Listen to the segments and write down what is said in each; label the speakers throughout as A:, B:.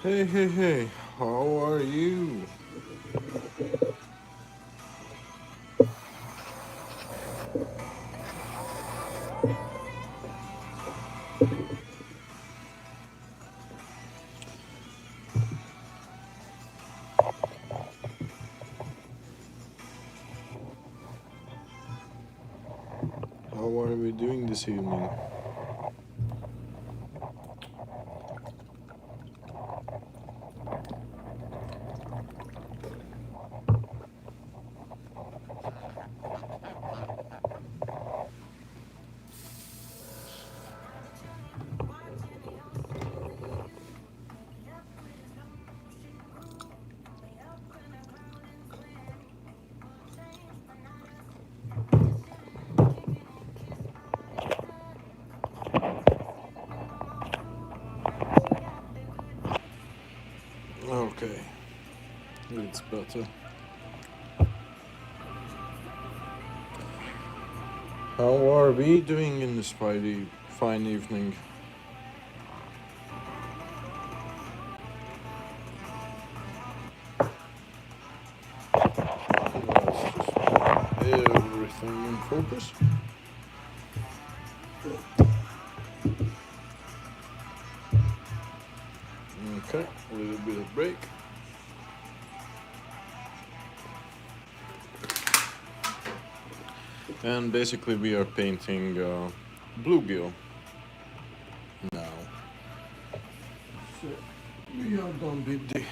A: Hey, hey, hey, how are you? How are we doing this evening? Okay, it's better. How are we doing in this Friday fine evening? Let's just put everything in focus. Okay, a little bit of break. And basically we are painting bluegill now. So we are done with the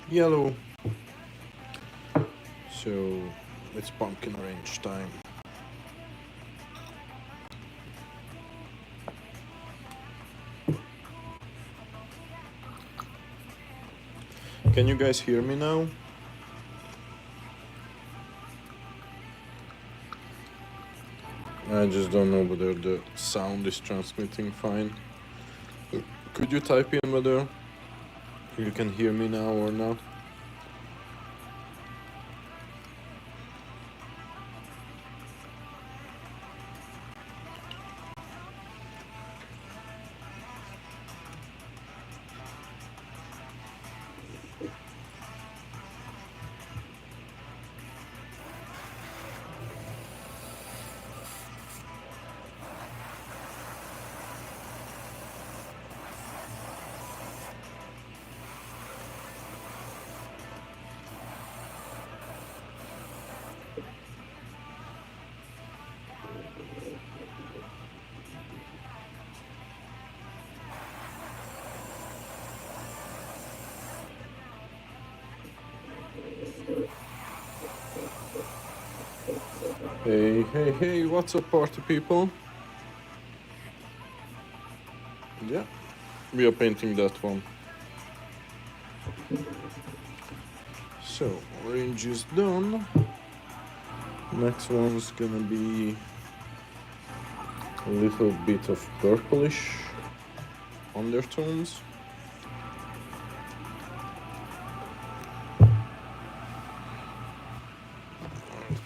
A: yellow. So it's pumpkin orange time. Can you guys hear me now? I just don't know whether the sound is transmitting fine. Could you type in whether you can hear me now or not? Hey, hey, hey, what's up, party people? Yeah, we are painting that one. So orange is done. Next one's gonna be a little bit of purplish undertones.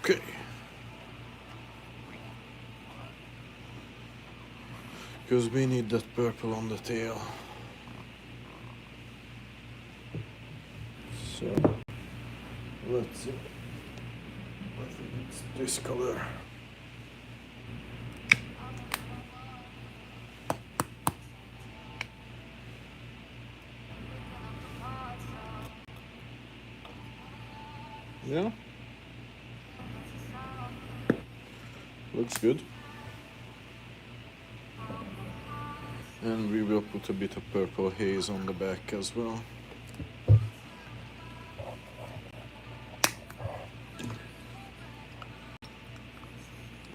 A: Okay. Because we need that purple on the tail. So let's see. I think it's this color. Yeah. Looks good. And we will put a bit of purple haze on the back as well.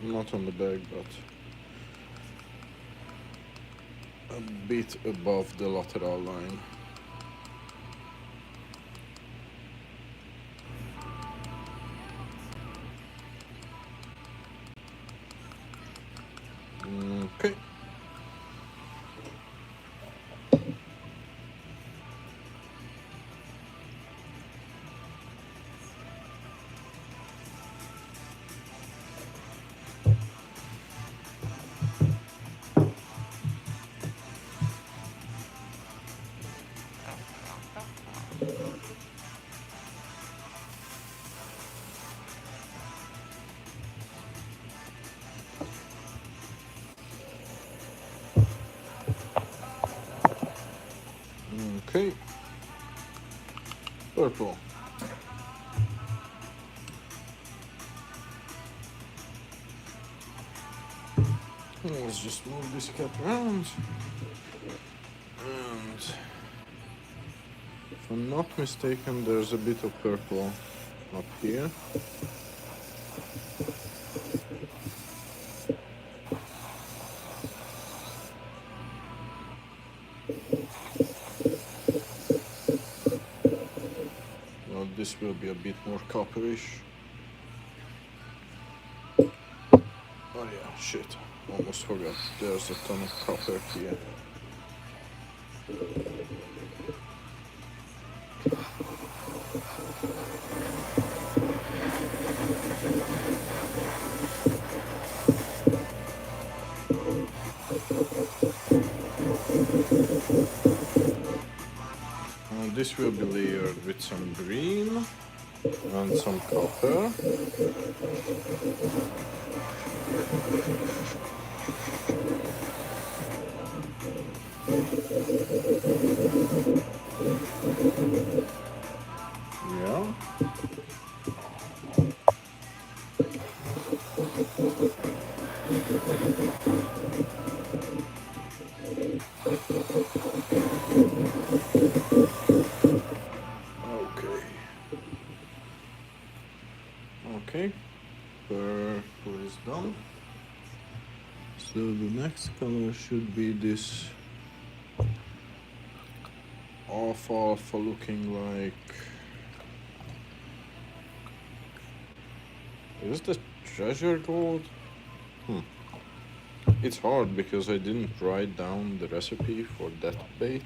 A: Not on the back, but a bit above the lateral line. Okay. Okay. Purple. Let's just move this cat around. And if I'm not mistaken, there's a bit of purple up here. Well, this will be a bit more copperish. Oh yeah, shit. Almost forgot. There's a ton of copper here. This will be layered with some green and some copper. Yeah. Okay, purple is done. So the next color should be this alfalfa looking like... Is this treasure gold? It's hard because I didn't write down the recipe for that bait.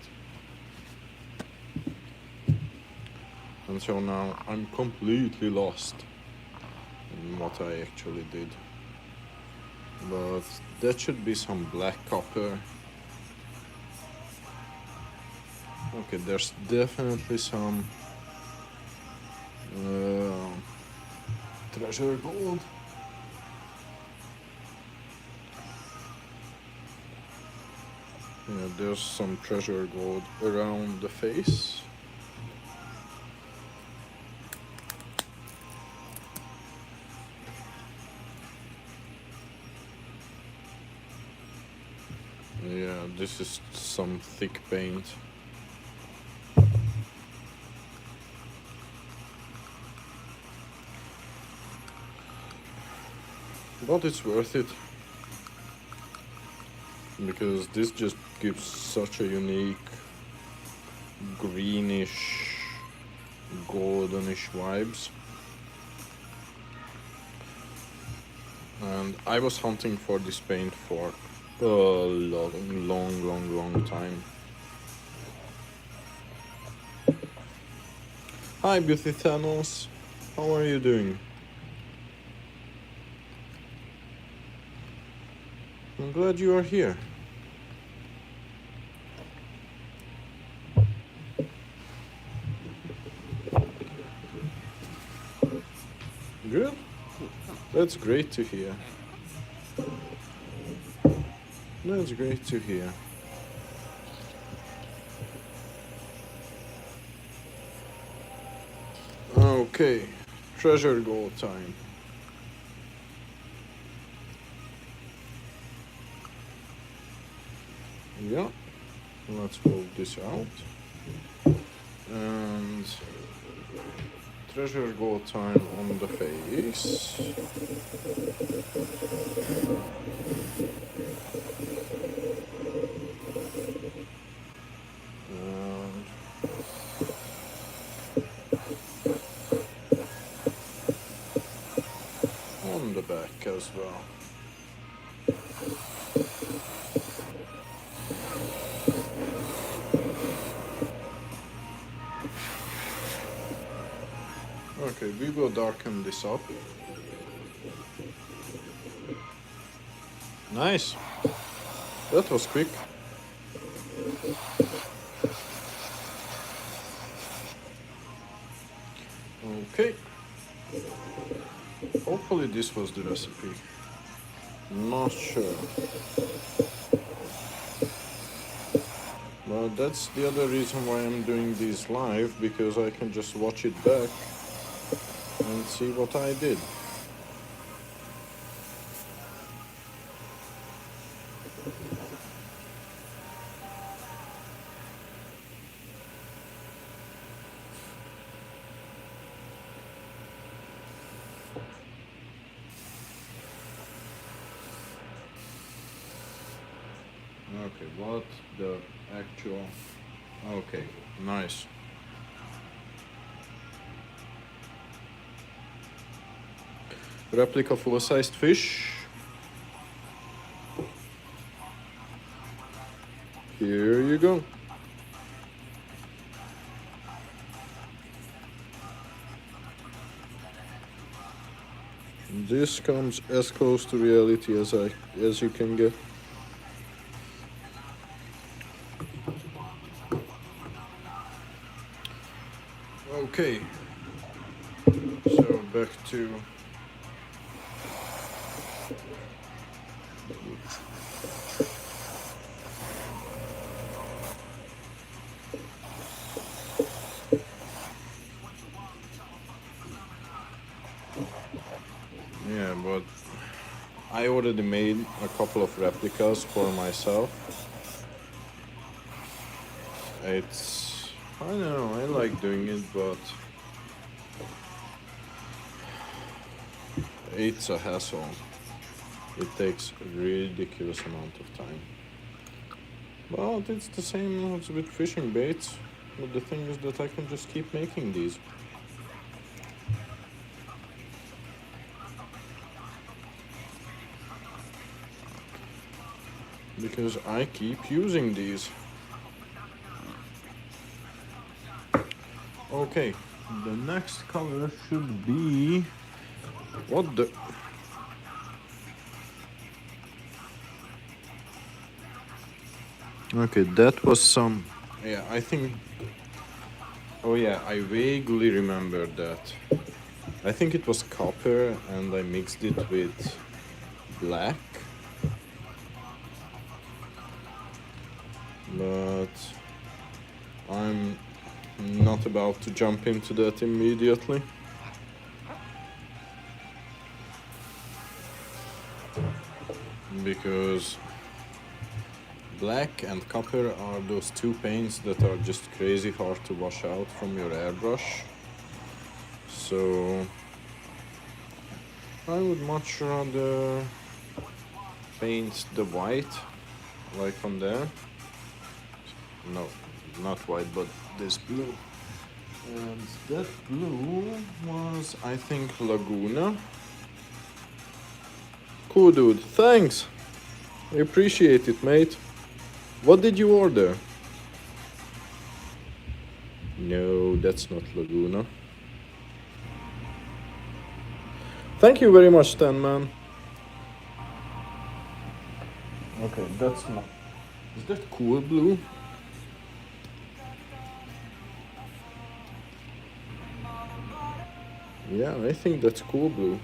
A: And so now I'm completely lost in what I actually did. But that should be some black copper. Okay, there's definitely some treasure gold. Yeah, there's some treasure gold around the face. Yeah, this is some thick paint. But it's worth it. Because this just gives such a unique greenish goldenish vibes. And I was hunting for this paint for a long time. Hi Beauty Thanos, how are you doing? I'm glad you are here. Good? That's great to hear. That's great to hear. Okay, treasure goal time. Yeah, let's move this out. And treasure goal time on the face. And on the back as well. Okay, we will darken this up. Nice. That was quick. Okay. Hopefully this was the recipe. Not sure. But that's the other reason why I'm doing these live, because I can just watch it back and see what I did. Okay, what the actual... Okay, nice. Replica full-sized fish. Here you go. This comes as close to reality as you can get. Okay, so back to yeah, but I already made a couple of replicas for myself. I don't know, I like doing it, but it's a hassle. It takes a ridiculous amount of time. But it's the same as with fishing baits. But the thing is that I can just keep making these. Because I keep using these. Okay, the next color should be... What the... Okay, that was some... Yeah, I think... Oh yeah, I vaguely remember that. I think it was copper and I mixed it with black. But I'm not about to jump into that immediately. Because black and copper are those two paints that are just crazy hard to wash out from your airbrush. So I would much rather paint the white, like on there. No, not white, but this blue. And that blue was, I think, Laguna. Cool, dude. Thanks. I appreciate it, mate. What did you order? No, that's not Laguna. Thank you very much, Stan, man. Okay, that's not. Is that cool blue? Yeah, I think that's cool blue.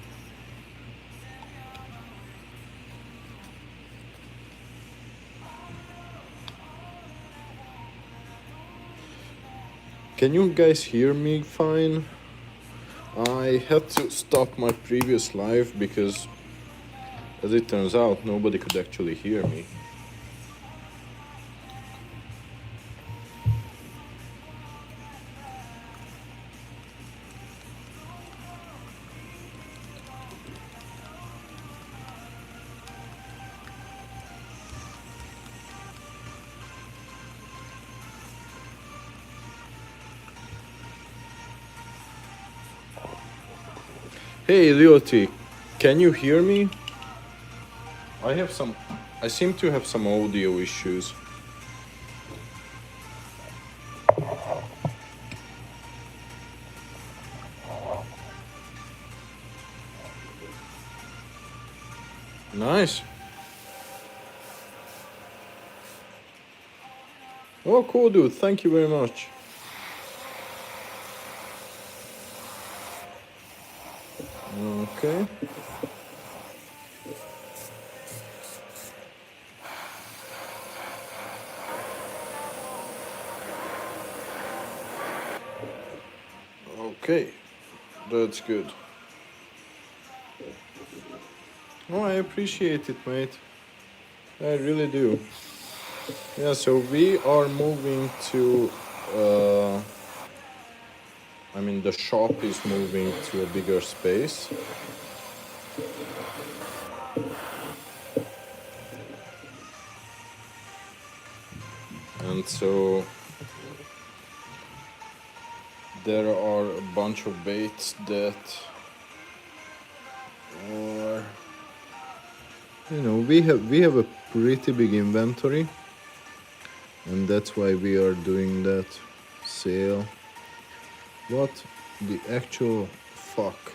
A: Can you guys hear me fine? I had to stop my previous live because, as it turns out, nobody could actually hear me. Hey, Leoty, can you hear me? I seem to have some audio issues. Nice. Oh, cool, dude. Thank you very much. Okay. Okay. That's good. Oh, I appreciate it, mate. I really do. Yeah, so we are moving to... I mean, the shop is moving to a bigger space. And so there are a bunch of baits that are, we have a pretty big inventory, and that's why we are doing that sale. What the actual fuck?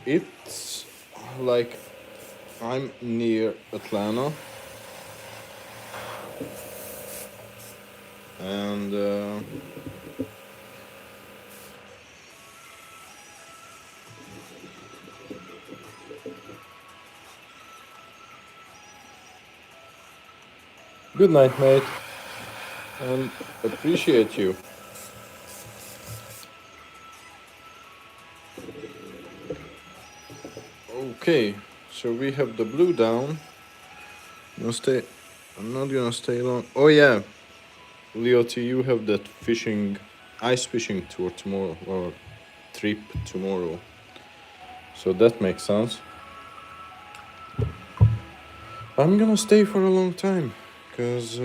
A: It's like I'm near Atlanta, and good night, mate, and appreciate you. Okay, so we have the blue down. I'm not gonna stay long. Oh yeah, Leoty, you have that ice fishing tour tomorrow, or trip tomorrow. So that makes sense. I'm gonna stay for a long time, cause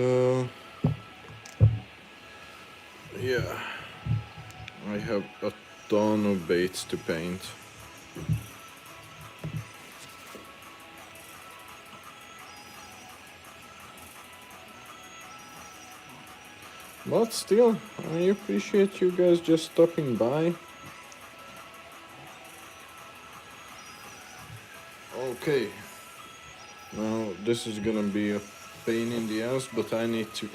A: yeah, I have a ton of baits to paint. But still, I appreciate you guys just stopping by. Okay, now this is gonna be a pain in the ass, but I need to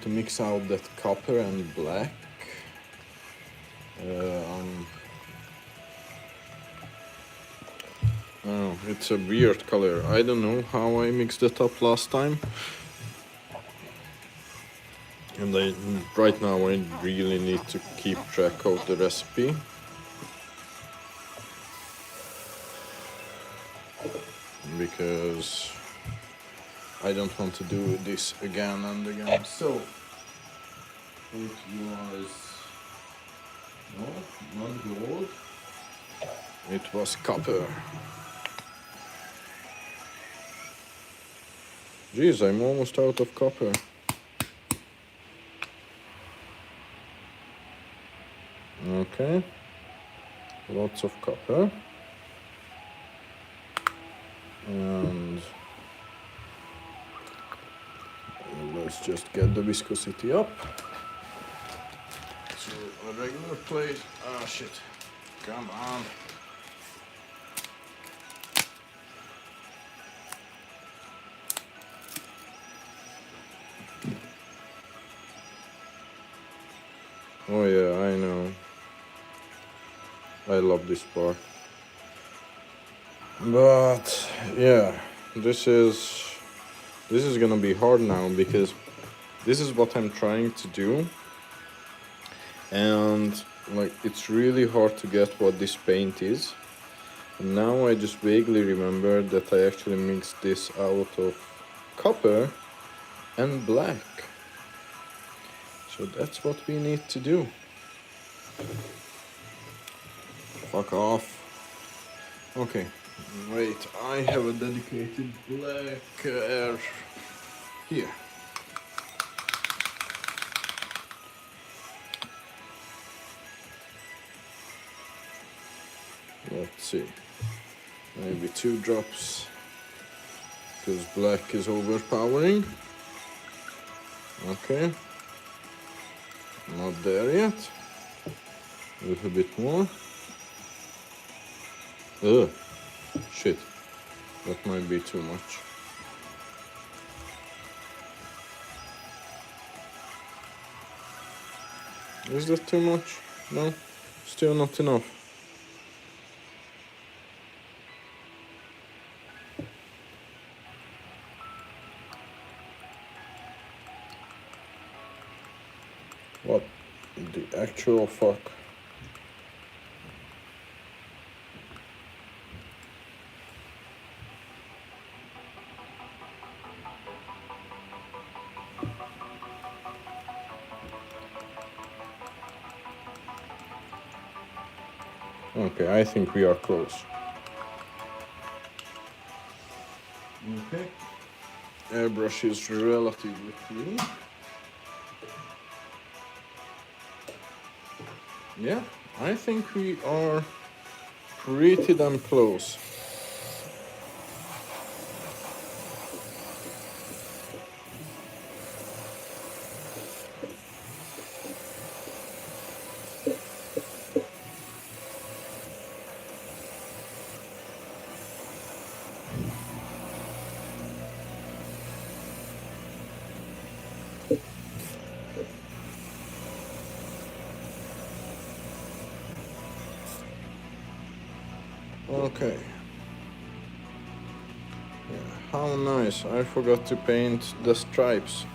A: mix out that copper and black. Oh, it's a weird color. I don't know how I mixed it up last time. And right now I really need to keep track of the recipe. Because I don't want to do this again and again. So, it was... No, not gold. It was copper. Geez, I'm almost out of copper. Okay. Lots of copper. And let's just get the viscosity up. So a regular plate. Ah, shit. Come on. Oh yeah, I know. I love this part. But yeah, this is gonna be hard now because this is what I'm trying to do, and like it's really hard to get what this paint is. And now I just vaguely remember that I actually mixed this out of copper and black. So that's what we need to do. Fuck off. Okay, wait, I have a dedicated black air here. Let's see, maybe 2 drops, because black is overpowering. Okay, not there yet. A little bit more. Ugh, shit, that might be too much. Is that too much? No, still not enough. What the actual fuck? Okay, I think we are close. Okay. Airbrush is relatively clean. Yeah, I think we are pretty damn close. Okay. Yeah, how nice. I forgot to paint the stripes.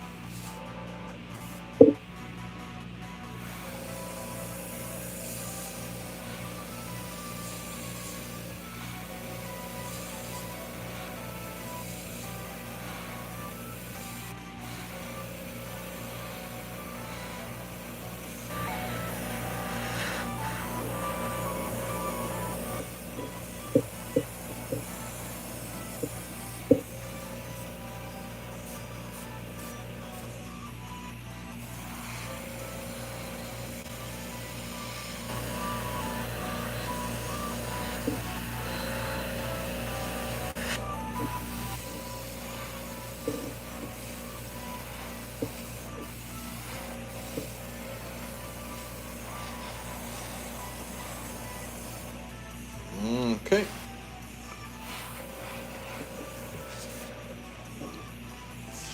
A: Okay.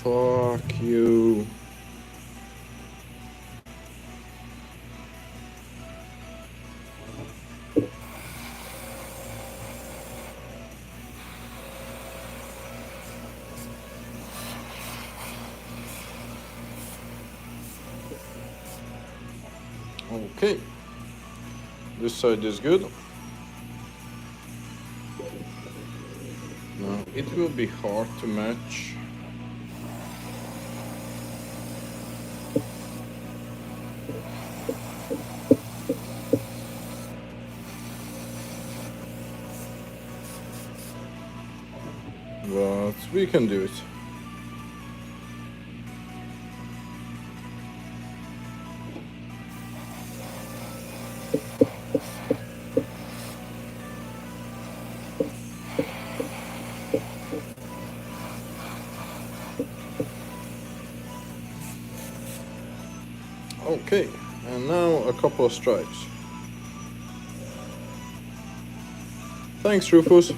A: Fuck you. Okay. This side is good. Now it will be hard to match. But we can do it. Okay, and now a couple of stripes. Thanks, Rufus.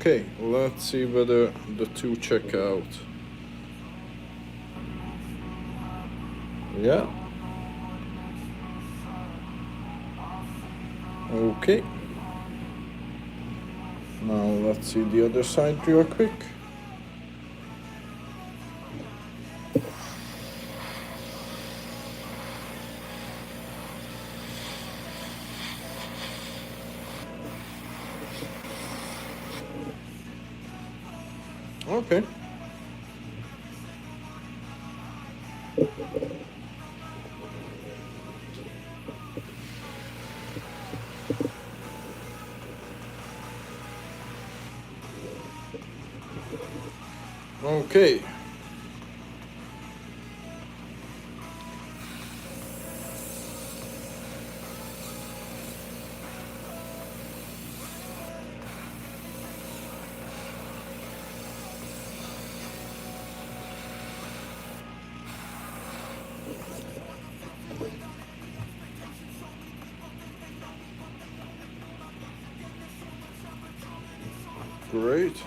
A: Okay, let's see whether the two check out. Yeah. Okay. Now let's see the other side real quick. Okay. Okay. Great.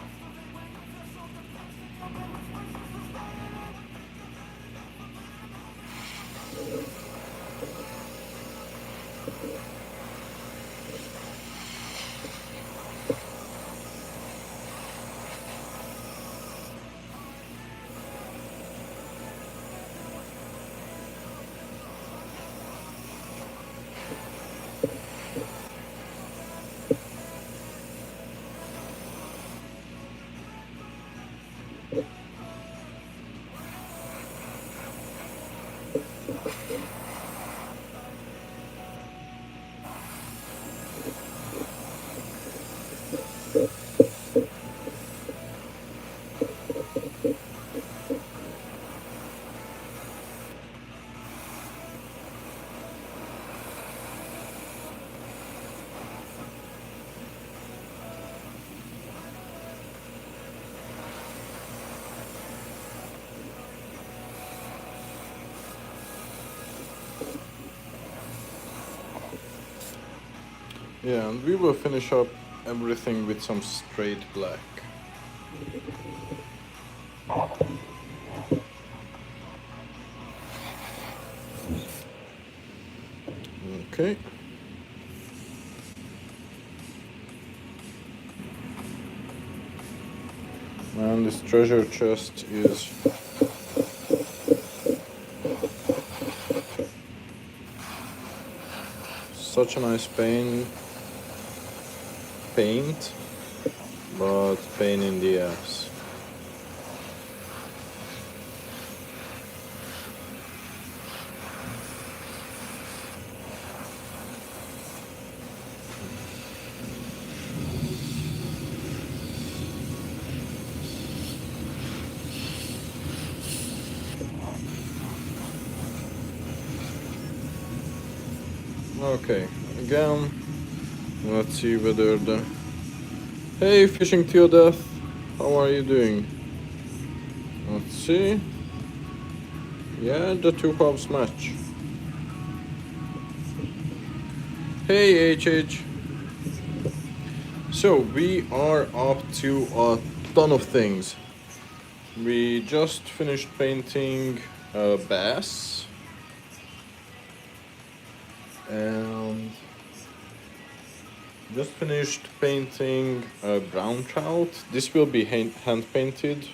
A: Yeah, and we will finish up everything with some straight black. Okay. And this treasure chest is such a nice paint, but pain in the ass. Okay, again, let's see whether the... Hey, fishing to your death, how are you doing? Let's see. Yeah, the two halves match. Hey, HH. So, we are up to a ton of things. We just finished painting a bass. And just finished painting a brown trout. This will be hand painted,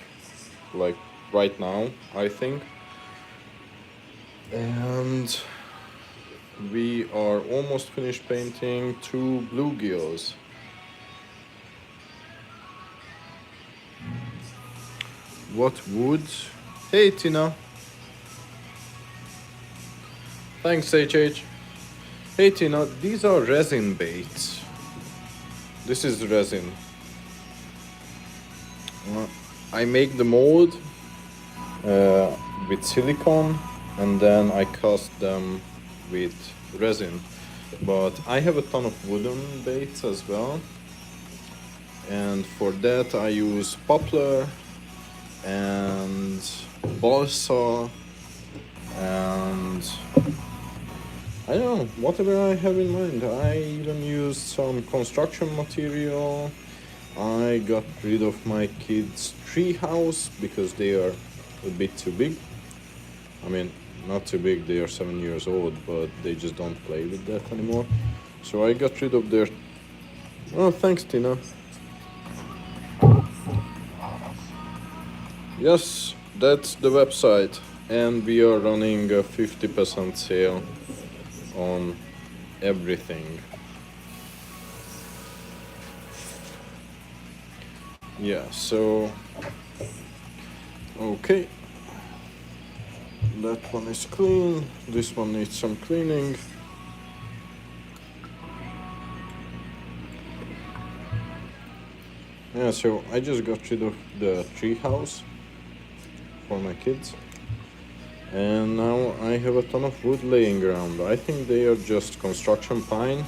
A: like right now, I think. And we are almost finished painting two bluegills. What wood? Hey Tina. Thanks HH. Hey Tina, these are resin baits. This is resin. I make the mold with silicone, and then I cast them with resin. But I have a ton of wooden baits as well, and for that I use poplar and balsa and I don't know, whatever I have in mind. I even used some construction material. I got rid of my kids' tree house because they are a bit too big. I mean, not too big, they are 7 years old, but they just don't play with that anymore. So I got rid of their... Oh, thanks, Tina. Yes, that's the website, and we are running a 50% sale on everything. Yeah, so okay, that one is clean, this one needs some cleaning. Yeah, so I just got rid of the tree house for my kids, and now I have a ton of wood laying around. I think they are just construction pine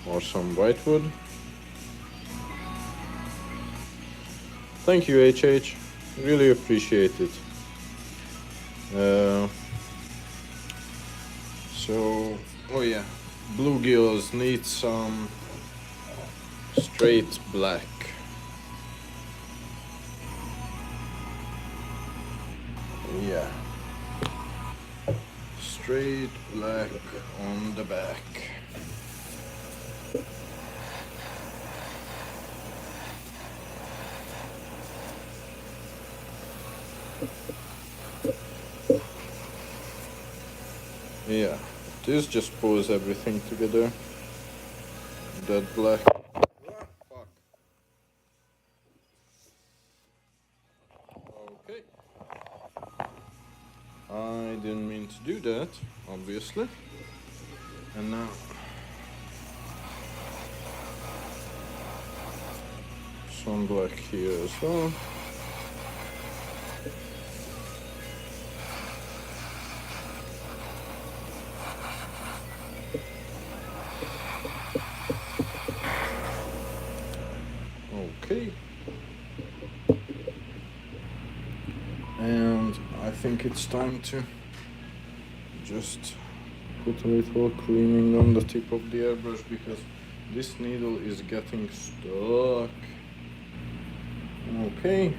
A: or some whitewood. Thank you, HH. Really appreciate it. So, oh yeah, bluegills need some straight black. Yeah, straight black on the back. Yeah, this just pulls everything together. That black. Fuck. Okay. I didn't mean to do that, obviously. And now some black here as well. Okay. And I think it's time to just put a little cleaning on the tip of the airbrush because this needle is getting stuck. Okay.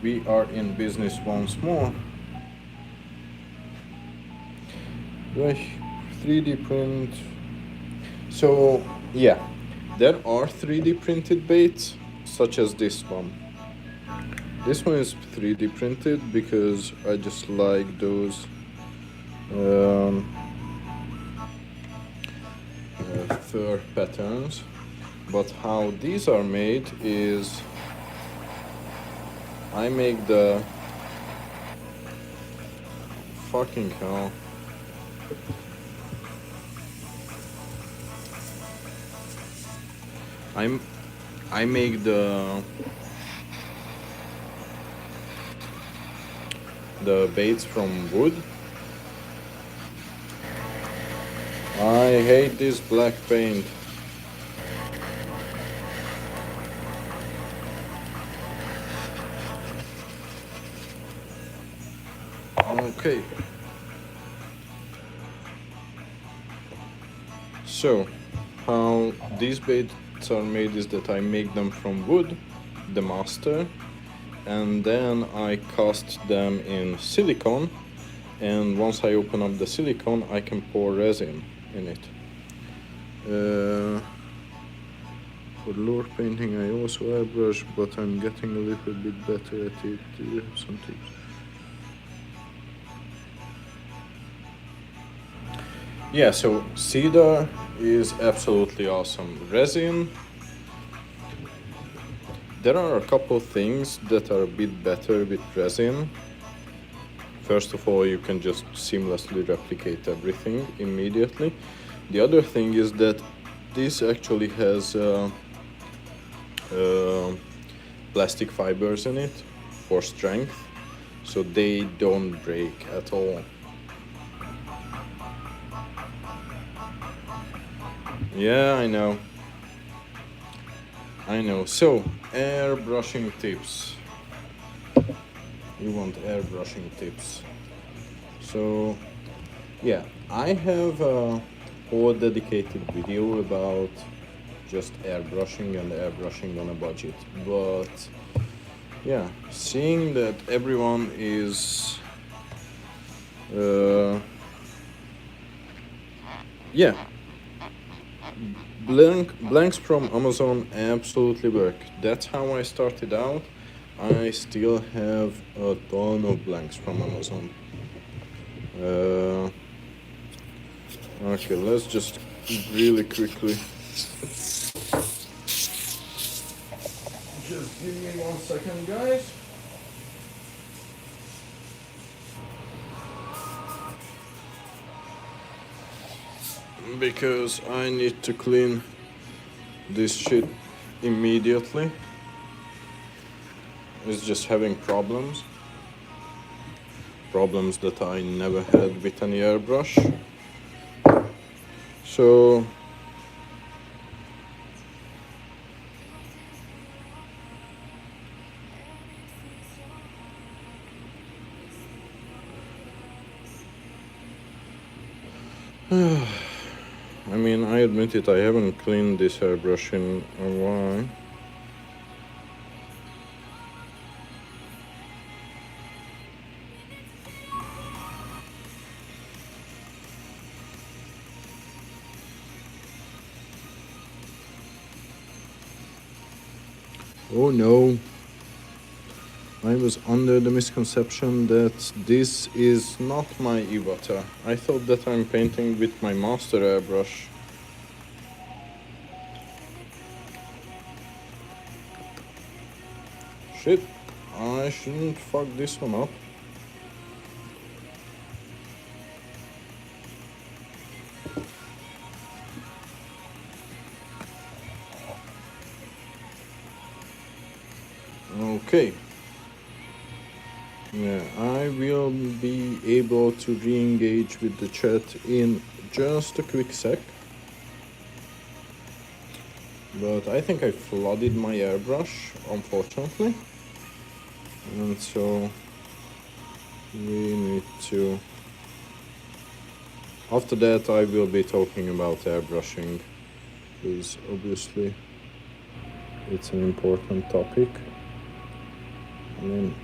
A: We are in business once more. Right, 3D print. So, yeah, there are 3D printed baits, such as this one. This one is 3D printed because I just like those fur patterns. But how these are made is I make the fucking hell. I make the baits from wood. I hate this black paint. Okay. So, how these baits are made is that I make them from wood, the master, and then I cast them in silicone, and once I open up the silicone I can pour resin in it. For lure painting I also airbrush, but I'm getting a little bit better at it. Do you have some tips? Yeah, so cedar is absolutely awesome. Resin, there are a couple things that are a bit better with resin. First of all, you can just seamlessly replicate everything immediately. The other thing is that this actually has uh, plastic fibers in it for strength, so they don't break at all. Yeah, I know. So, airbrushing tips. You want airbrushing tips. So, yeah, I have a whole dedicated video about just airbrushing and airbrushing on a budget. But, yeah, seeing that everyone is... yeah, blanks from Amazon absolutely work. That's how I started out. I still have a ton of blanks from Amazon. Okay, let's just really quickly. Just give me 1 second, guys. Because I need to clean this shit immediately. It's just having problems. Problems that I never had with any airbrush. So I mean, I admit it, I haven't cleaned this airbrush in a while. Oh no, I was under the misconception that this is not my Iwata. I thought that I'm painting with my master airbrush. Shit, I shouldn't fuck this one up. Okay. Yeah, I will be able to re-engage with the chat in just a quick sec. But I think I flooded my airbrush, unfortunately. And so we need to... After that I will be talking about airbrushing, because obviously it's an important topic. I mean...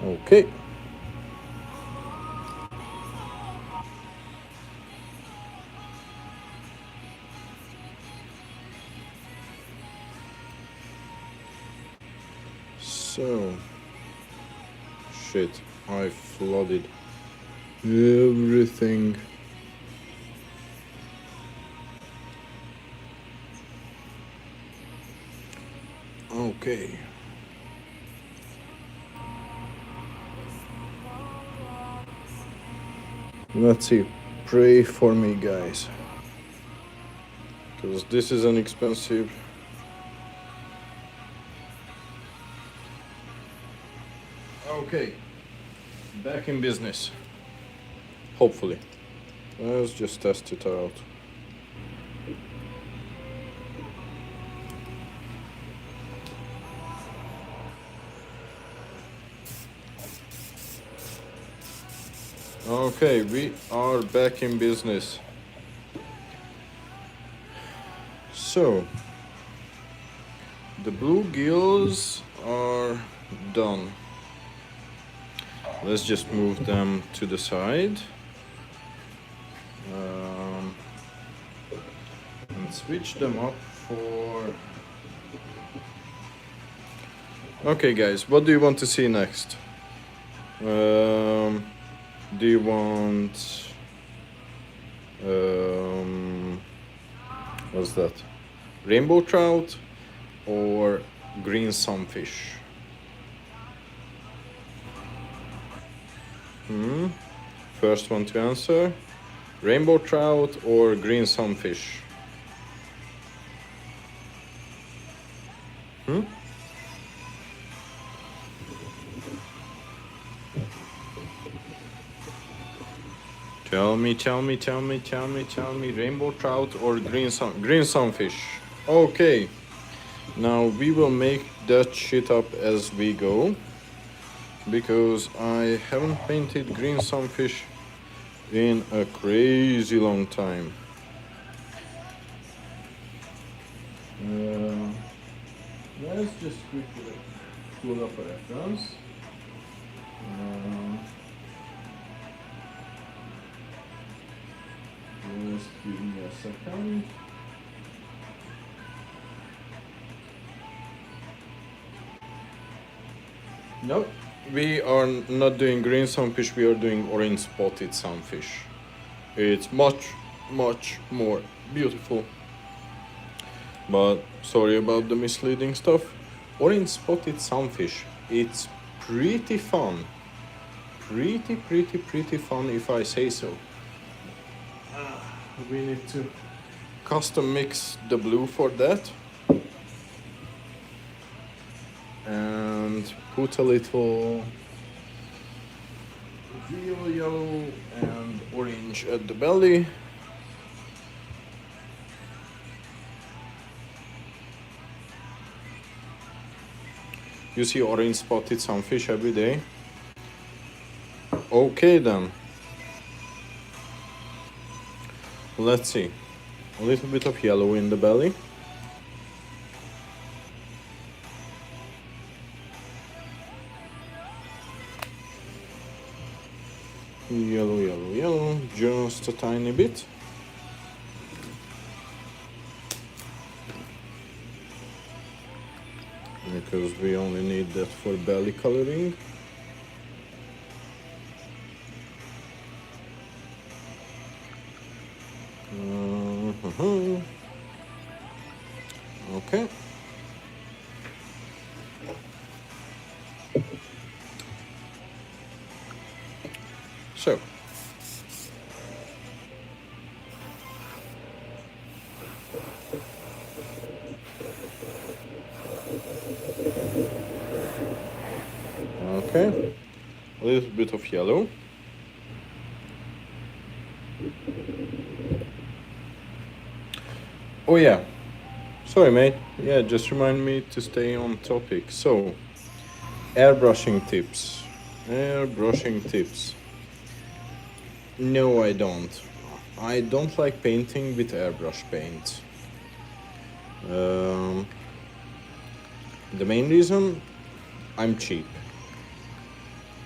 A: Okay. So, shit, I flooded everything. Okay. Let's see, pray for me, guys, because this is an expensive... Okay, back in business, hopefully. Let's just test it out. Okay, we are back in business. So, the blue gills are done. Let's just move them to the side. And switch them up for... Okay guys, what do you want to see next? Do you want... what's that? Rainbow trout or green sunfish? First one to answer. Rainbow trout or green sunfish? Hmm? Tell me, rainbow trout or green sunfish? Okay, now we will make that shit up as we go, because I haven't painted green sunfish in a crazy long time. Let's just quickly pull up a reference. Just give me a second. Nope, we are not doing green sunfish, we are doing orange spotted sunfish. It's much more beautiful. But sorry about the misleading stuff. Orange spotted sunfish, it's pretty fun. Pretty fun, if I say so. We need to custom mix the blue for that. And put a little real yellow and orange at the belly. You see orange spotted sunfish every day. Okay then. Let's see. A little bit of yellow in the belly. Yellow, just a tiny bit. Because we only need that for belly coloring. Okay. So. Okay. A little bit of yellow. Oh yeah. Sorry, mate. Yeah, just remind me to stay on topic. So, airbrushing tips. Airbrushing tips. No, I don't. I don't like painting with airbrush paint. The main reason, I'm cheap.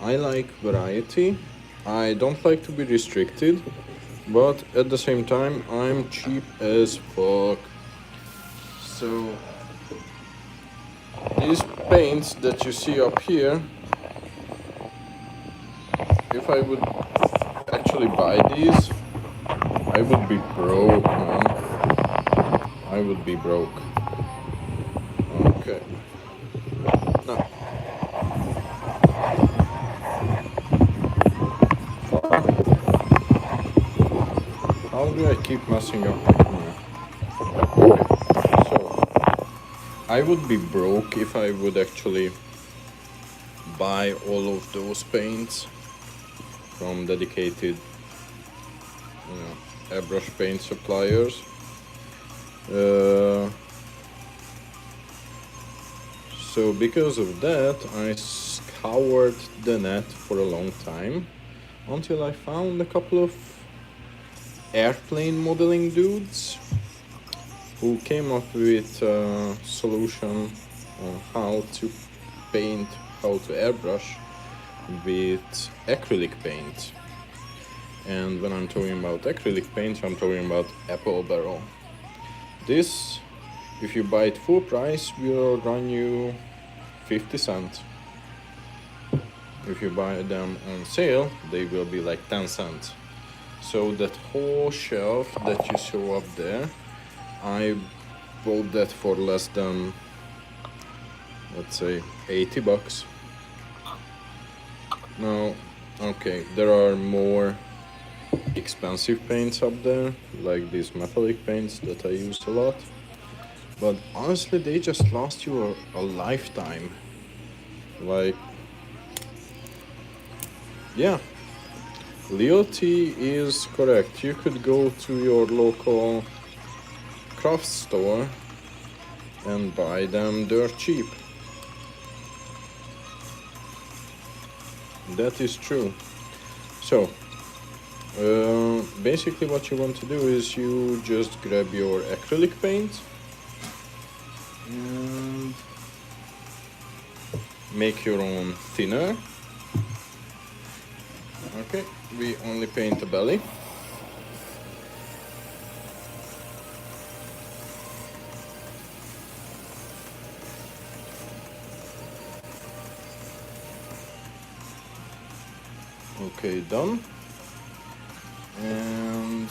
A: I like variety. I don't like to be restricted, but at the same time, I'm cheap as fuck. So, these paints that you see up here, if I would actually buy these, I would be broke, man. I would be broke. Okay. No. How do I keep messing up my camera? Okay. So, I would be broke if I would actually buy all of those paints from dedicated, airbrush paint suppliers. So because of that, I scoured the net for a long time until I found a couple of airplane modeling dudes who came up with a solution on how to paint, how to airbrush with acrylic paint. And when I'm talking about acrylic paint, I'm talking about apple barrel. This, if you buy it full price, will run you 50 cents. If you buy them on sale, they will be like 10 cents. So that whole shelf that you saw up there, I bought that for less than, let's say, 80 bucks. Now, okay, there are more expensive paints up there, like these metallic paints that I use a lot. But honestly, they just last you a lifetime. Like, yeah, Leoty is correct. You could go to your local craft store and buy them dirt cheap. That is true. So, basically what you want to do is you just grab your acrylic paint and make your own thinner. Okay, we only paint the belly. Okay, done. And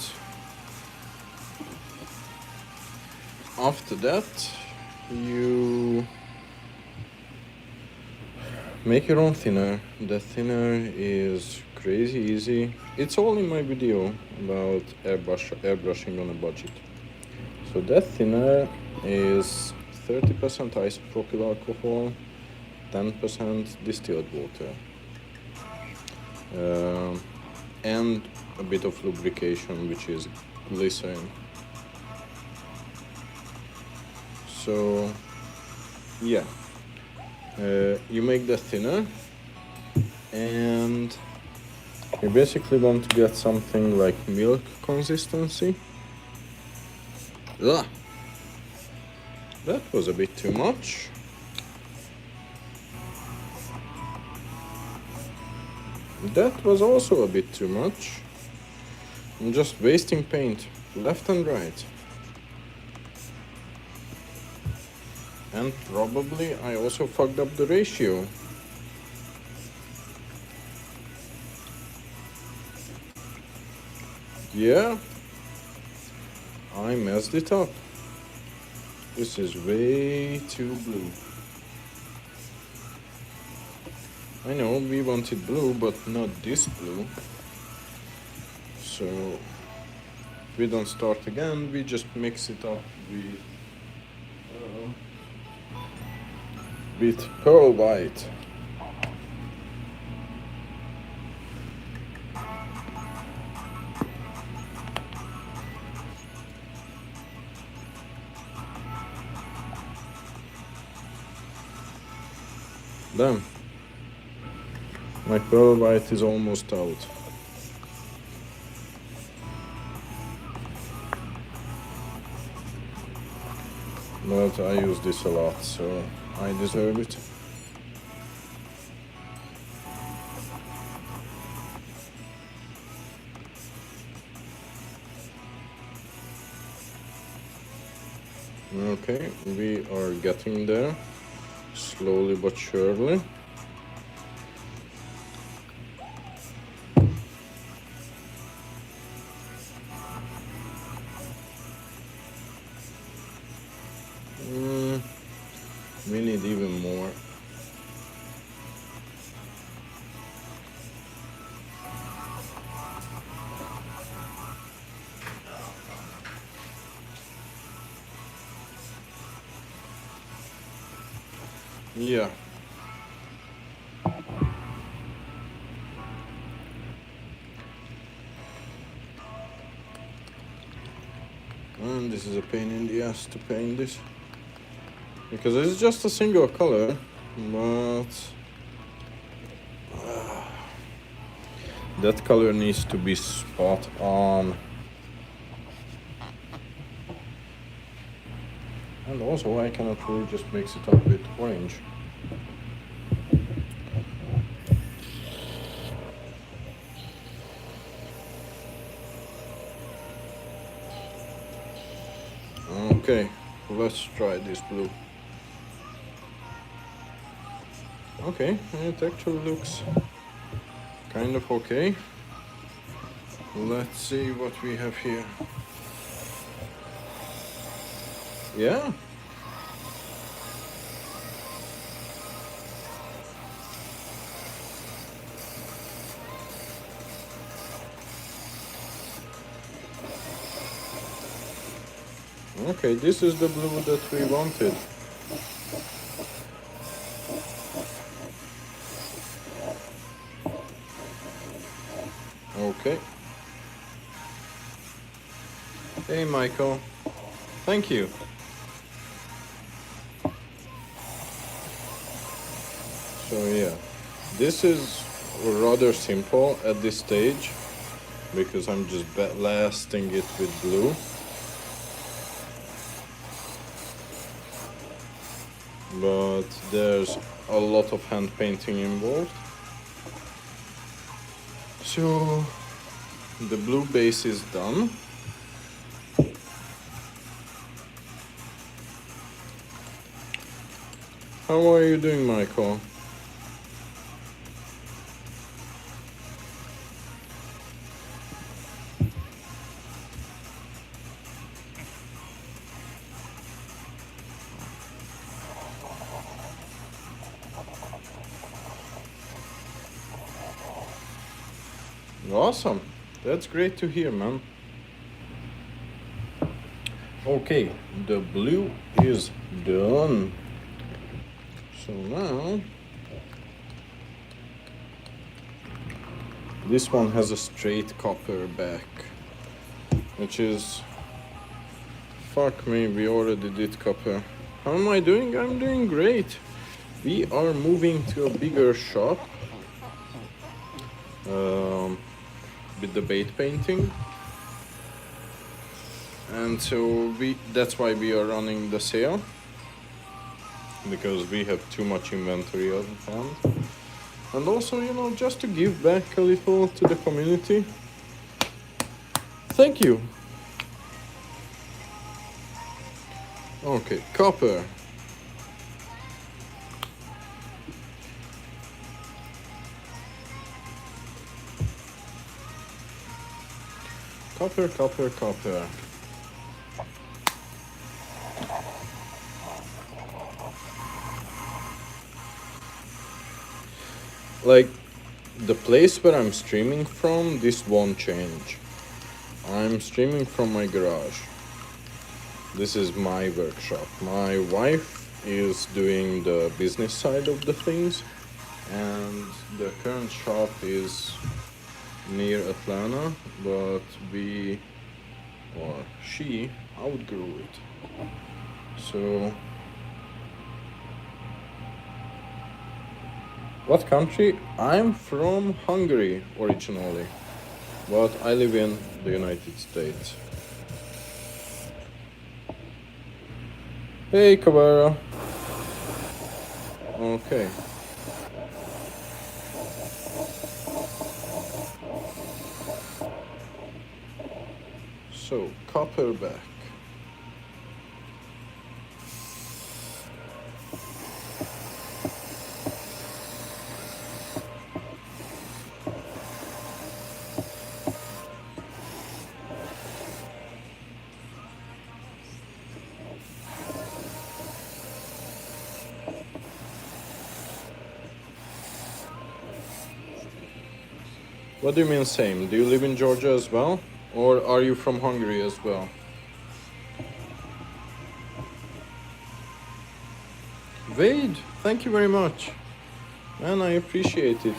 A: after that, you make your own thinner. The thinner is crazy easy. It's all in my video about airbrushing on a budget. So that thinner is 30% isopropyl alcohol, 10% distilled water, and a bit of lubrication, which is glycerin. So yeah, you make the thinner, and you basically want to get something like milk consistency. Ugh. That was a bit too much. That was also a bit too much. I'm just wasting paint left and right. And probably I also fucked up the ratio. Yeah, I messed it up. This is way too blue. I know we wanted blue, but not this blue. So we don't start again, we just mix it up with pearl white. Damn. My pearl white is almost out. But I use this a lot, so I deserve it. Okay, we are getting there, slowly but surely. We need even more. Yeah. And this is a pain in the ass to paint this, because it's just a single color, but that color needs to be spot on. And also I cannot really just mix it up with orange. Okay, let's try this blue. Okay, it actually looks kind of okay. Let's see what we have here. Yeah. Okay, this is the blue that we wanted. Okay. Hey, Michael. Thank you. So yeah, this is rather simple at this stage because I'm just blasting it with blue. But there's a lot of hand painting involved. So the blue base is done. How are you doing, Michael? Awesome. That's great to hear, man. Okay, the blue is done. So now this one has a straight copper back, which is, fuck me, we already did copper. How am I doing? I'm doing great. We are moving to a bigger shop with the bait painting, and so that's why we are running the sale, because we have too much inventory on hand. And also, you know, just to give back a little to the community. Thank you. Okay, copper. Copper, copper, copper. Like, the place where I'm streaming from, this won't change. I'm streaming from my garage. This is my workshop. My wife is doing the business side of the things, and the current shop is near Atlanta, but she outgrew it. So, what country? I'm from Hungary originally, but I live in the United States. Hey, Cabrera. Okay. So, copper back. What do you mean same? Do you live in Georgia as well? Or are you from Hungary as well? Wade, thank you very much. Man, I appreciate it.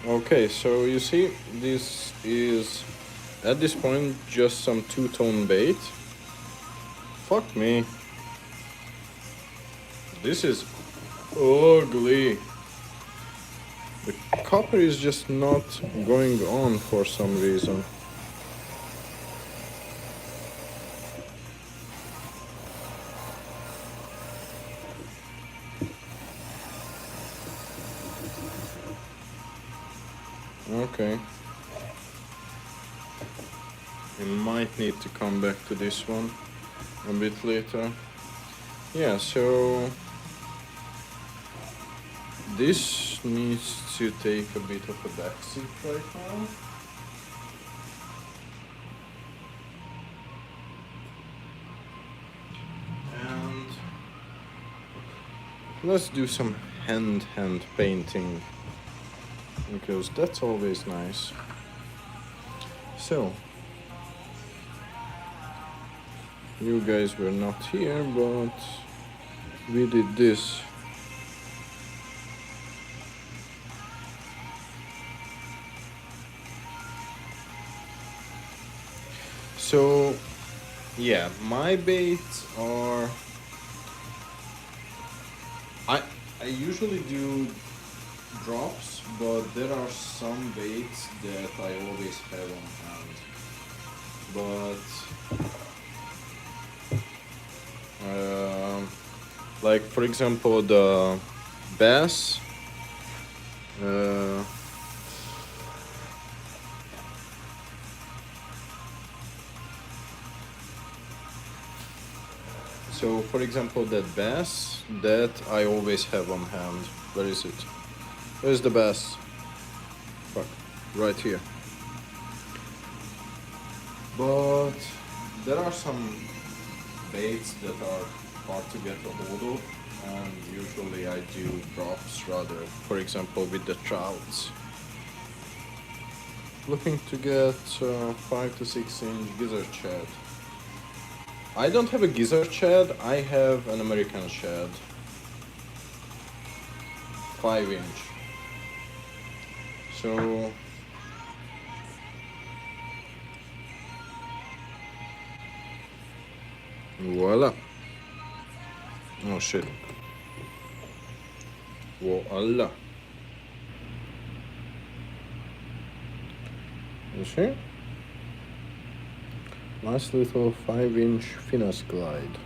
A: Okay, so you see, this is at this point just some two-tone bait. Fuck me. This is ugly. The copper is just not going on for some reason. Okay. We might need to come back to this one a bit later. Yeah, so this needs to take a bit of a backseat right now. And let's do some hand painting, because that's always nice. So, you guys were not here, but we did this. So, yeah, my baits are... I usually do drops, but there are some baits that I always have on hand. But like for example the bass, so for example that bass that I always have on hand. Where is it? Where's the bass? Fuck, right here. But there are some baits that are hard to get a hold of, and usually I do drops rather. For example, with the trouts. Looking to get 5 to 6 inch gizzard shad. I don't have a gizzard shad, I have an American shad. 5 inch. So voila. Oh shit. Voila. You see? Nice little 5 inch finesse glide.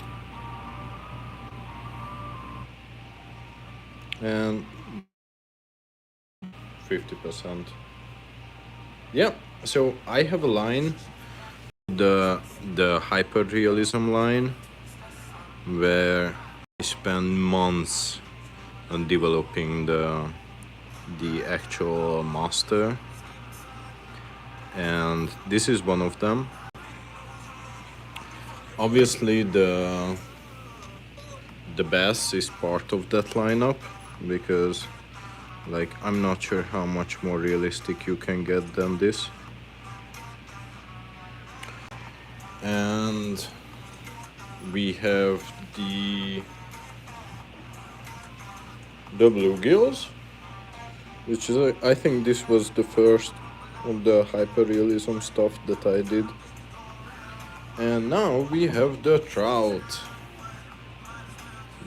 A: And 50%. Yeah, so I have a line, the hyper realism line, where I spend months on developing the actual master, and this is one of them. Obviously the bass is part of that lineup, because like I'm not sure how much more realistic you can get than this. And we have the blue gills, which is I think this was the first of the hyperrealism stuff that I did. And now we have the trout.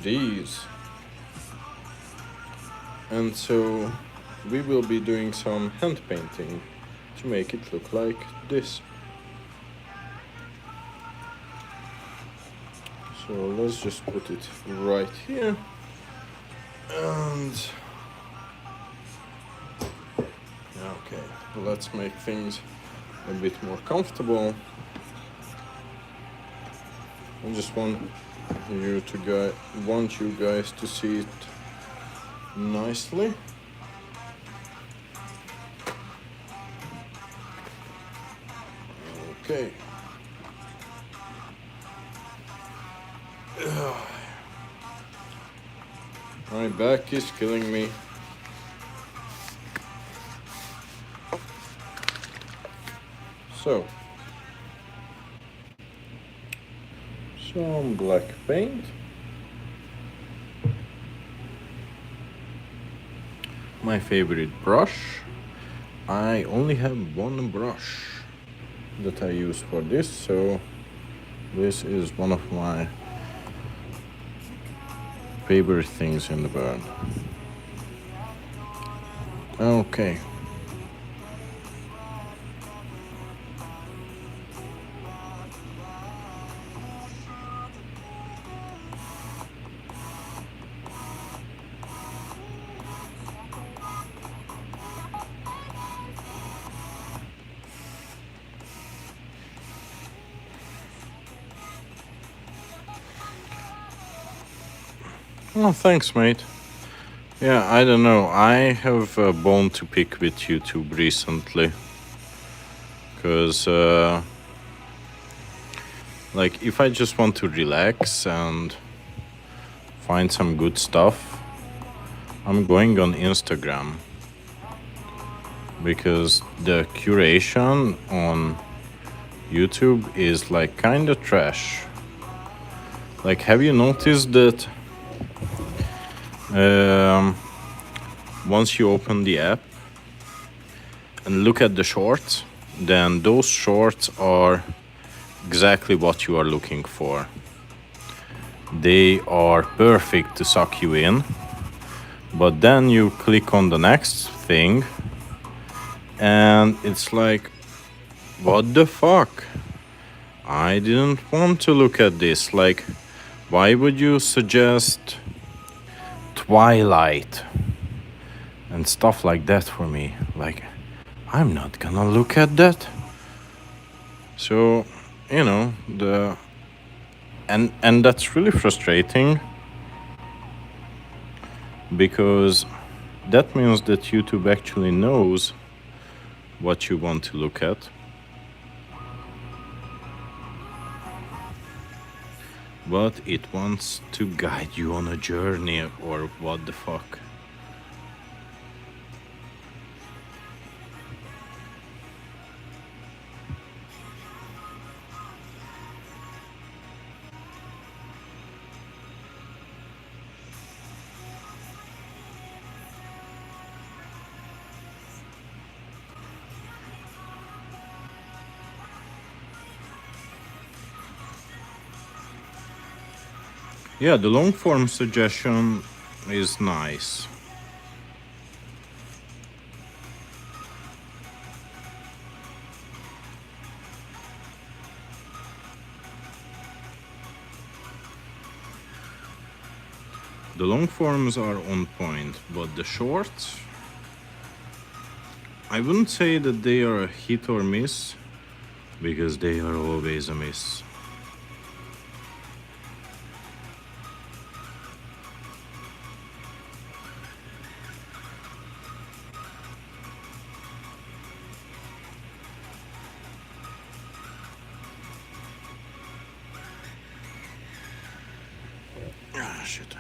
A: These. And so we will be doing some hand painting to make it look like this. So let's just put it right here, and okay, let's make things a bit more comfortable. I just want you guys to see it nicely. Okay. My back is killing me. So, some black paint. My favorite brush. I only have one brush that I use for this, so this is one of my favorite things in the bird. Okay. Oh, thanks, mate. Yeah, I don't know. I have a bone to pick with YouTube recently. Because, like, if I just want to relax and find some good stuff, I'm going on Instagram, because the curation on YouTube is like kind of trash. Like, have you noticed that once you open the app and look at the shorts, then those shorts are exactly what you are looking for. They are perfect to suck you in, but then you click on the next thing and it's like, what the fuck? I didn't want to look at this. Like, why would you suggest Twilight and stuff like that for me? Like, I'm not gonna look at that. So, and that's really frustrating, because that means that YouTube actually knows what you want to look at, but it wants to guide you on a journey, or what the fuck. Yeah, the long form suggestion is nice. The long forms are on point, but the shorts, I wouldn't say that they are a hit or miss, because they are always a miss. Ah, shit.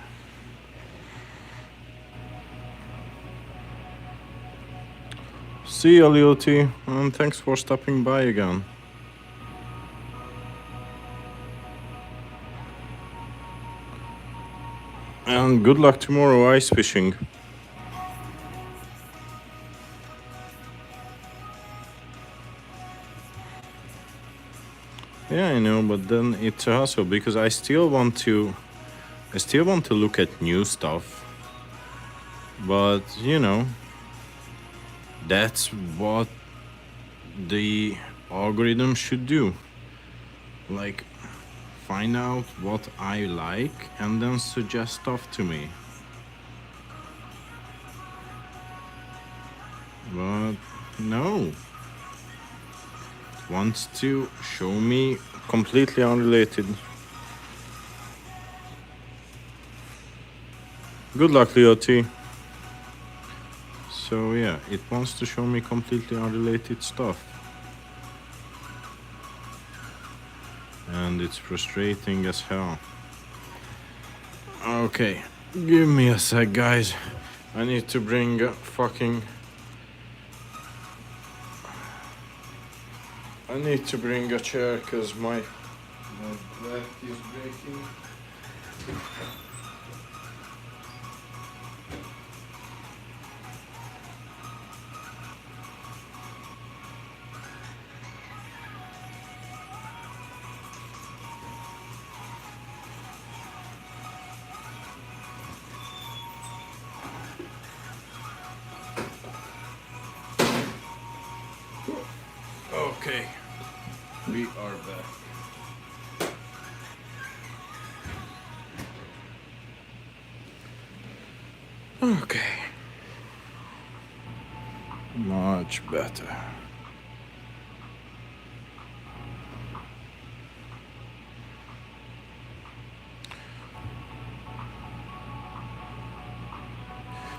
A: See you, Leoty, and thanks for stopping by again. And good luck tomorrow ice fishing. Yeah, I know, but then it's a hassle, because I still want to look at new stuff. But, that's what the algorithm should do. Like, find out what I like and then suggest stuff to me. But no. It wants to show me completely unrelated. Good luck, Leo T. So yeah, it wants to show me completely unrelated stuff. And it's frustrating as hell. Okay, give me a sec, guys. I need to bring a fucking... I need to bring a chair, cause my back is breaking. Okay, we are back. Okay, much better.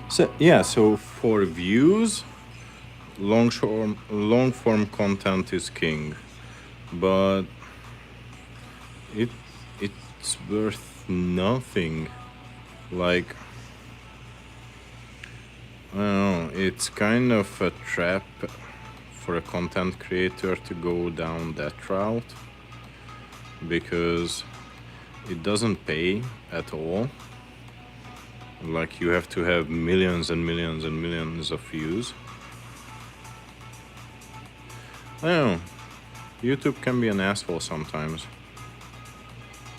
A: So yeah, so for views, long form content is king, but it's worth nothing Like, I don't know, it's kind of a trap for a content creator to go down that route because it doesn't pay at all. Like, you have to have millions and millions and millions of views. I don't know, YouTube can be an asshole sometimes.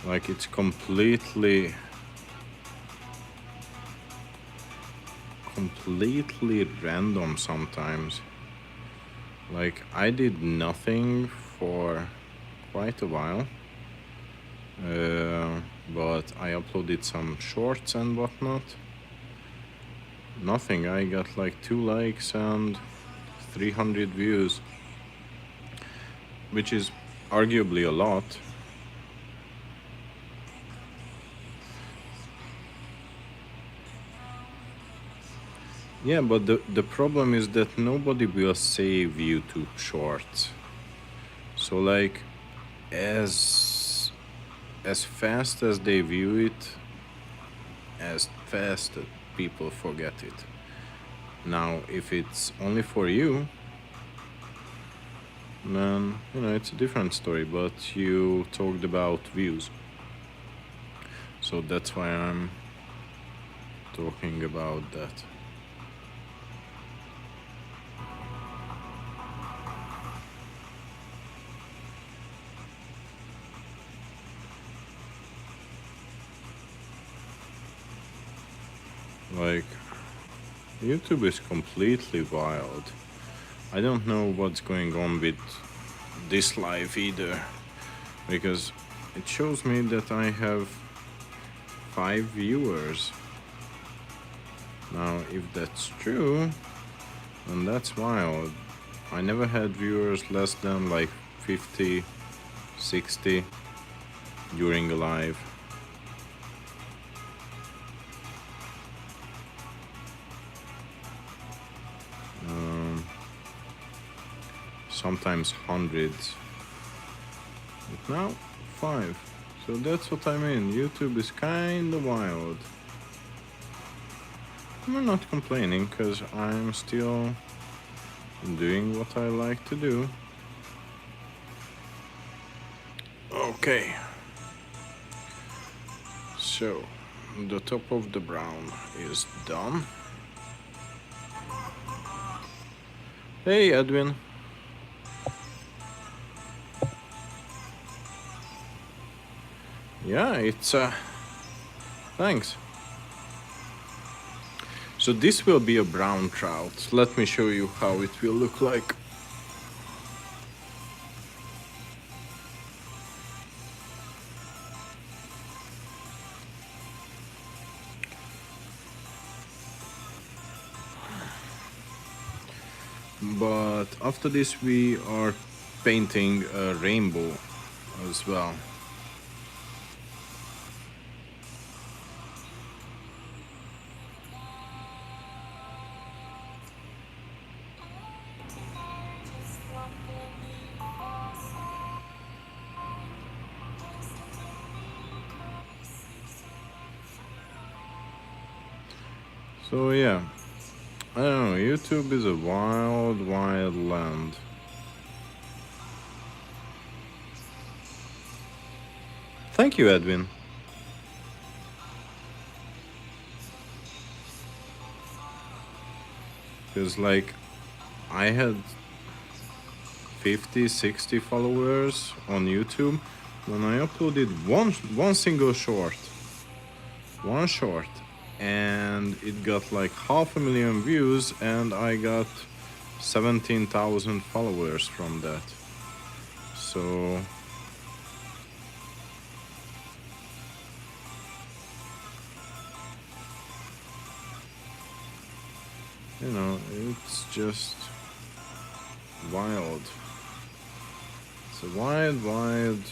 A: Like, it's completely random sometimes. Like, I did nothing for quite a while, but I uploaded some shorts and whatnot. Nothing, I got like 2 likes and 300 views, which is arguably a lot. Yeah, but the problem is that nobody will save YouTube shorts. So like, as fast as they view it, as fast that people forget it. Now, if it's only for you, then, you know, it's a different story, but you talked about views. So that's why I'm talking about that. Like, YouTube is completely wild. I don't know what's going on with this live either, because it shows me that I have 5 viewers. Now, if that's true, then that's wild. I never had viewers less than like 50, 60 during a live. Sometimes hundreds, but now 5. So that's what I mean. YouTube is kinda wild. I'm not complaining because I'm still doing what I like to do. Okay. So, the top of the brown is done. Hey, Edwin. Yeah, it's thanks. So this will be a brown trout. Let me show you how it will look like. But after this we are painting a rainbow as well. So yeah, I don't know, YouTube is a wild, wild land. Thank you, Edwin. Because like, I had 50, 60 followers on YouTube when I uploaded one single short. One short. And it got like 500,000 views and I got 17,000 followers from that. So you know, it's just wild. It's a wild, wild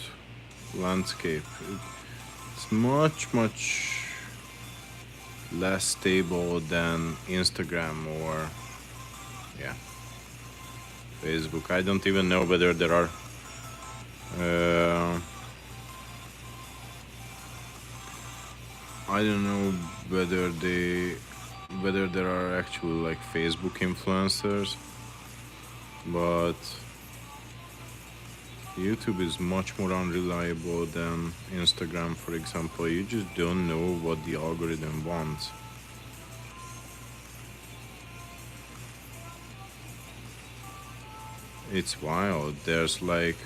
A: landscape. It's much, much less stable than Instagram or Facebook. I don't even know whether there are I don't know whether whether there are actually like Facebook influencers, but YouTube is much more unreliable than Instagram, for example. You just don't know what the algorithm wants. It's wild. There's like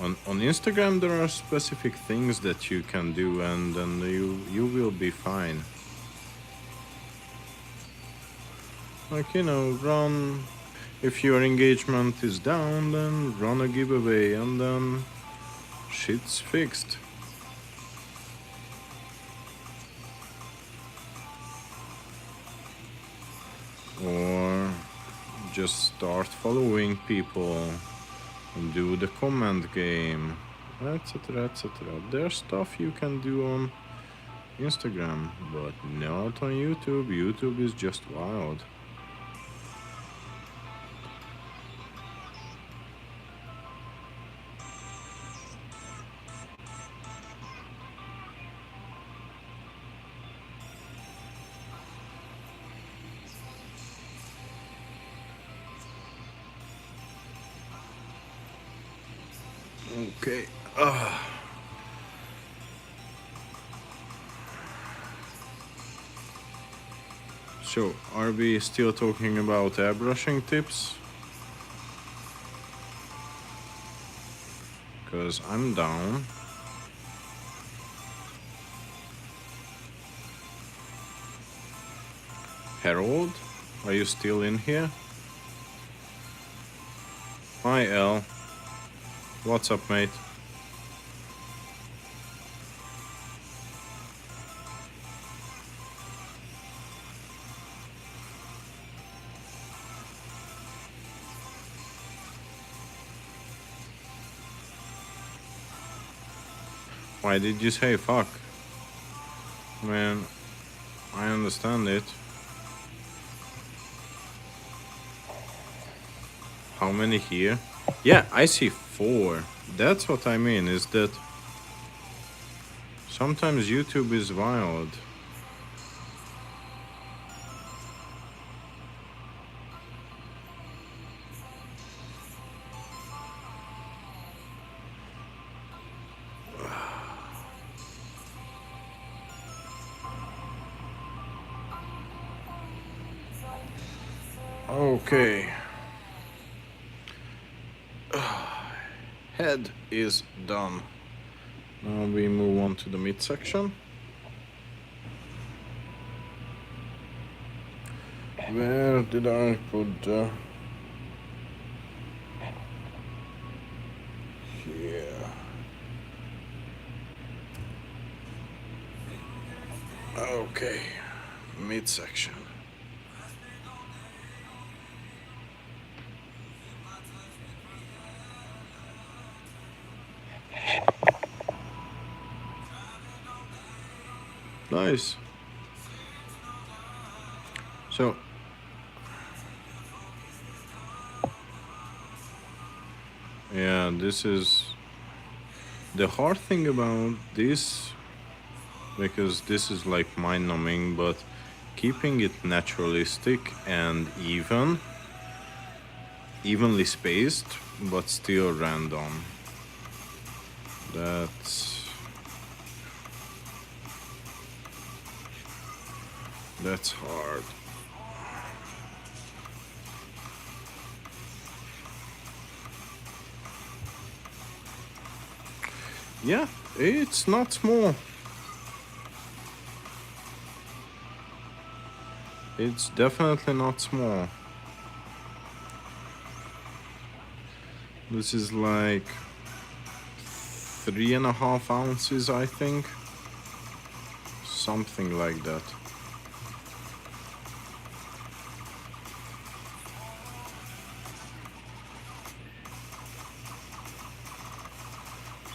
A: on Instagram there are specific things that you can do, and then you will be fine. Like, you know, run, if your engagement is down, then run a giveaway, and then shit's fixed. Or just start following people and do the comment game, etc. etc. There's stuff you can do on Instagram, but not on YouTube. YouTube is just wild. Okay. So, are we still talking about airbrushing tips? Because I'm down. Harold, are you still in here? Hi, L. What's up, mate? Why did you say fuck? Man, I understand it. How many here? Yeah, I see 4. That's what I mean, is that sometimes YouTube is wild. Okay. Head is done. Now we move on to the midsection. Where did I put the... Here. Okay, midsection. Nice. So, yeah, this is the hard thing about this, because this is like mind numbing, but keeping it naturalistic and evenly spaced, but still random. That's hard. Yeah, it's not small. It's definitely not small. This is like 3.5 ounces, I think. Something like that.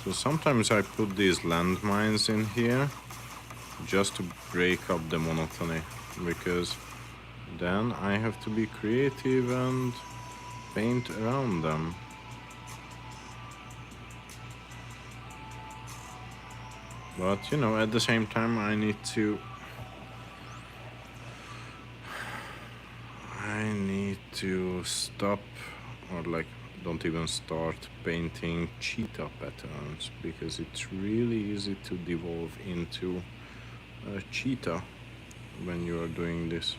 A: So sometimes I put these landmines in here just to break up the monotony, because then I have to be creative and paint around them. But you know, at the same time, I need to stop, or like don't even start painting cheetah patterns, because it's really easy to devolve into a cheetah when you are doing this.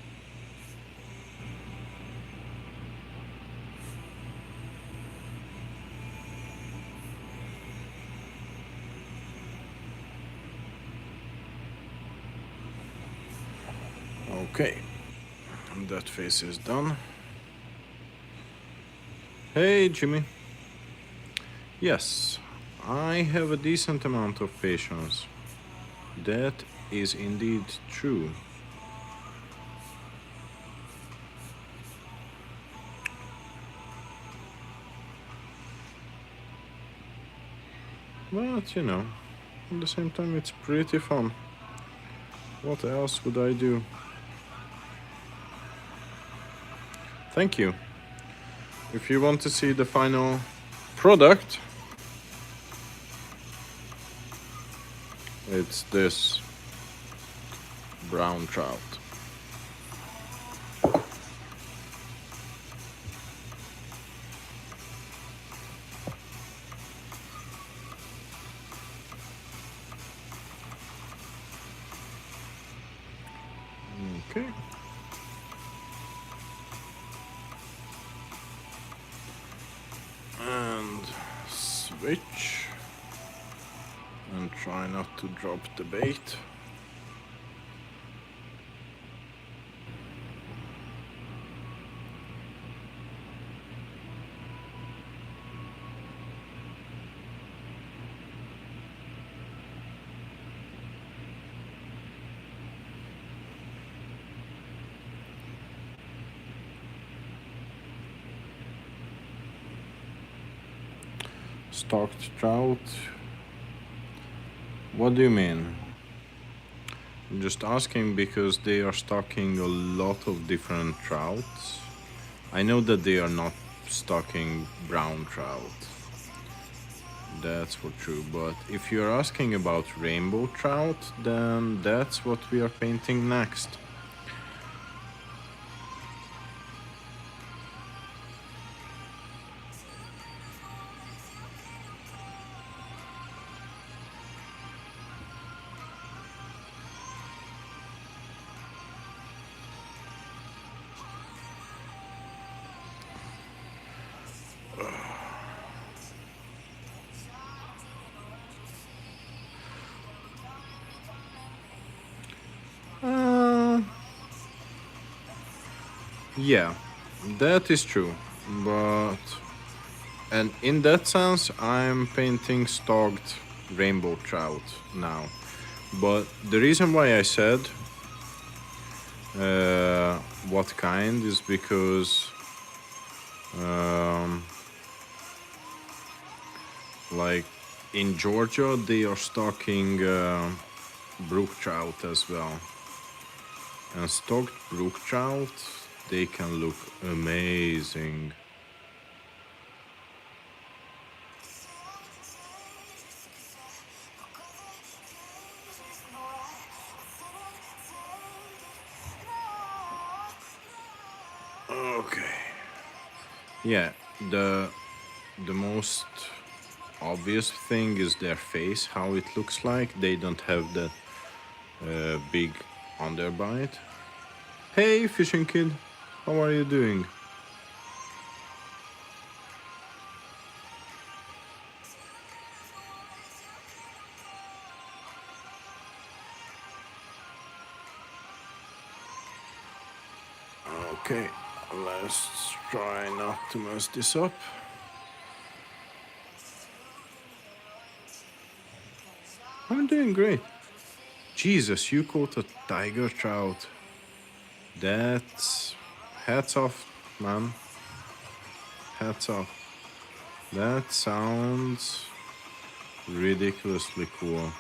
A: Okay, that face is done. Hey Jimmy. Yes, I have a decent amount of patience. That is indeed true. But you know, at the same time, it's pretty fun. What else would I do? Thank you. If you want to see the final product, it's this brown trout. Okay. And switch. And try not to drop the bait. Stocked trout. What do you mean? I'm just asking because they are stocking a lot of different trouts. I know that they are not stocking brown trout. That's for true, but if you're asking about rainbow trout, then that's what we are painting next. Uh, yeah, that is true, but and in that sense, I'm painting stocked rainbow trout now. But the reason why I said what kind is because um, like in Georgia they are stocking brook trout as well, and stocked brook trout, they can look amazing. Okay. Yeah, the most obvious thing is their face, how it looks like. They don't have that big underbite. Hey, fishing kid, how are you doing? Okay, let's try not to mess this up. I'm doing great. Jesus, you caught a tiger trout. That's hats off, man. Hats off. That sounds ridiculously cool.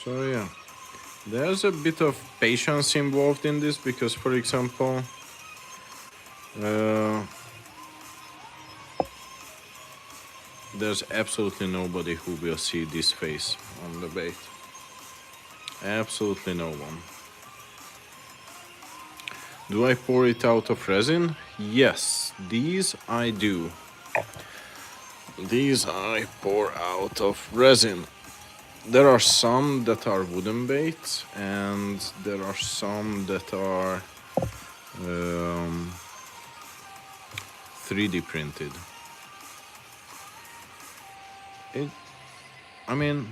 A: So yeah, there's a bit of patience involved in this because, for example, uh, there's absolutely nobody who will see this face on the bait. Absolutely no one. Do I pour it out of resin? Yes, these I do. These I pour out of resin. There are some that are wooden baits, and there are some that are 3D printed. I mean,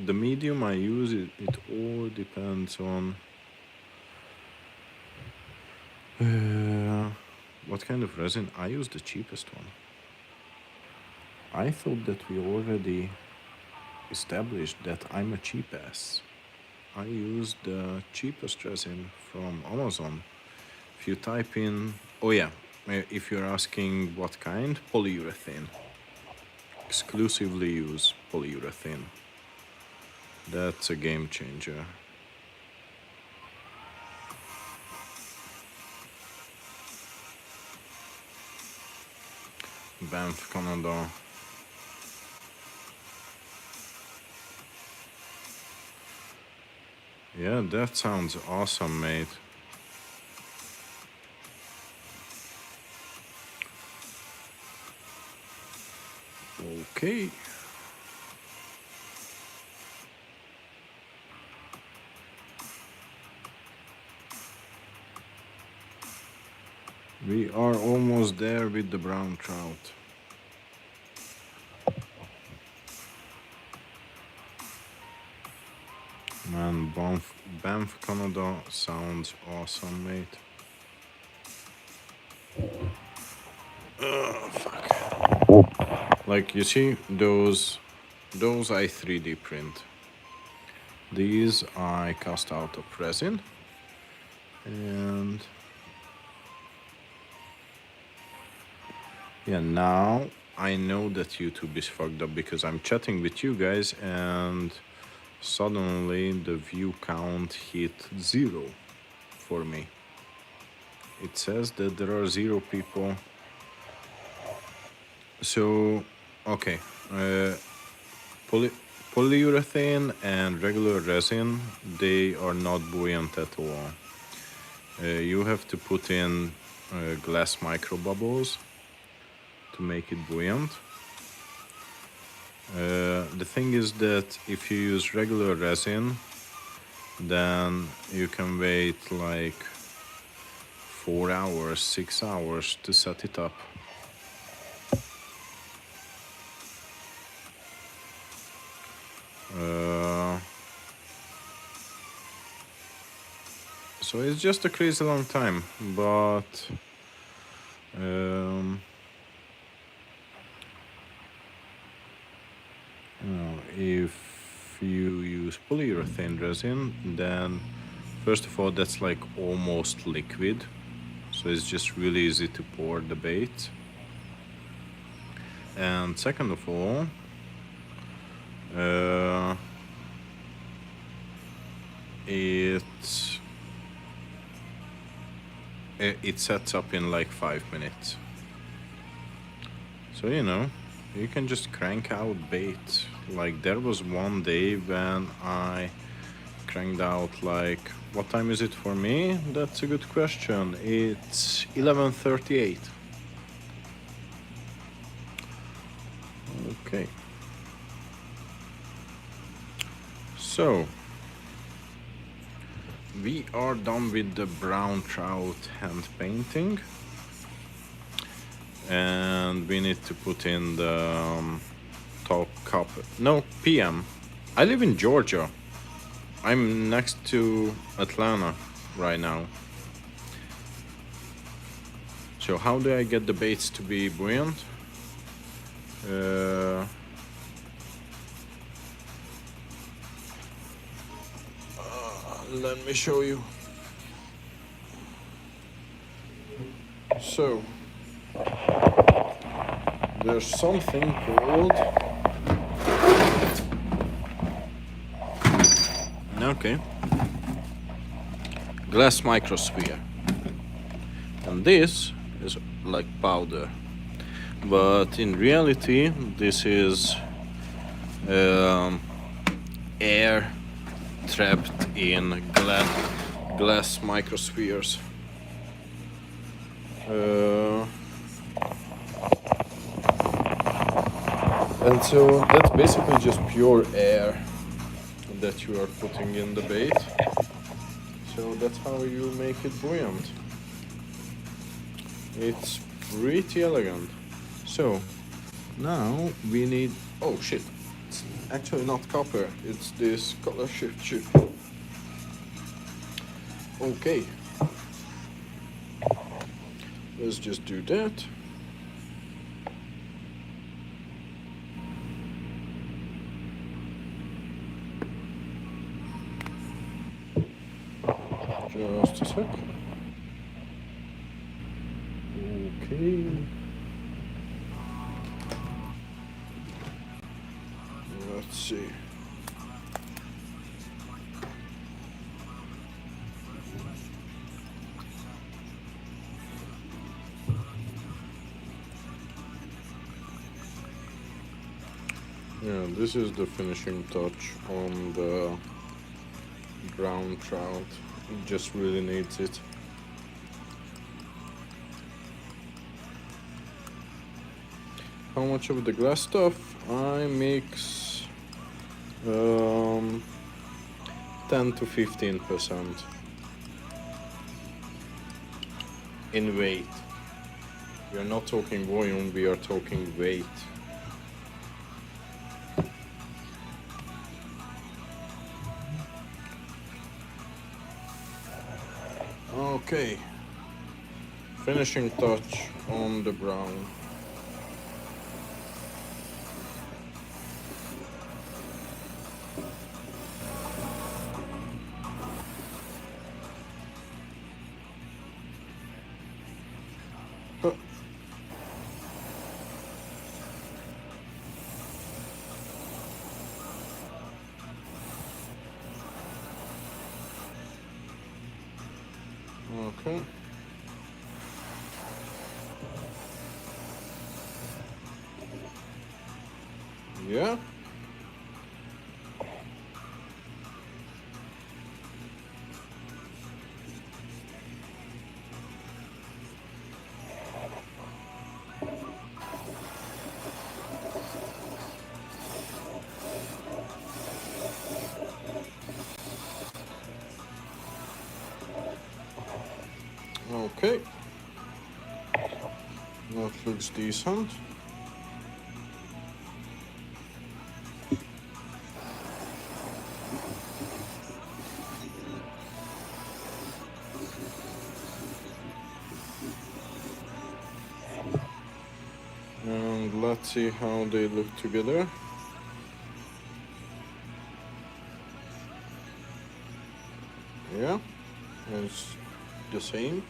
A: the medium I use, it all depends on what kind of resin. I use the cheapest one. I thought that we already established that I'm a cheap ass. I use the cheapest resin from Amazon. If you type in, oh yeah, if you're asking what kind, polyurethane. Exclusively use polyurethane. That's a game changer. Banff, Canada. Yeah, that sounds awesome, mate. Okay. We are almost there with the brown trout. Man, Banff, Canada sounds awesome, mate. Fuck. Like, you see, those I 3D print. These I cast out of resin. And yeah, now I know that YouTube is fucked up because I'm chatting with you guys and suddenly the view count hit 0 for me. It says that there are 0 people. So, okay. Polyurethane and regular resin, they are not buoyant at all. You have to put in glass micro bubbles to make it buoyant. The thing is that if you use regular resin, then you can wait like 4 hours, 6 hours to set it up. So it's just a crazy long time, but if you use polyurethane resin, then first of all, that's like almost liquid, so it's just really easy to pour the bait. And second of all, it sets up in like 5 minutes. So, you know, you can just crank out bait. Like, there was one day when I cranked out, like, what time is it for me? That's a good question. It's 11:38. Okay. So, we are done with the brown trout hand painting. And we need to put in the top cup. No, PM. I live in Georgia. I'm next to Atlanta right now. So how do I get the baits to be buoyant? Let me show you. So, there's something called... Okay. Glass microsphere. And this is like powder. but in reality this is air trapped in glass microspheres. And so that's basically just pure air that you are putting in the bait. So that's how you make it buoyant. It's pretty elegant. So now we need, oh shit, it's actually not copper, it's this color shift chip. Okay, let's just do that. Just a sec. Okay. Let's see. Yeah, this is the finishing touch on the brown trout. It just really needs it. How much of the glass stuff? I mix 10 to 15% in weight. We are not talking volume, we are talking weight. Okay, finishing touch on the brown. Okay. Yeah. Okay. That looks decent. And let's see how they look together. Yeah, it's the same.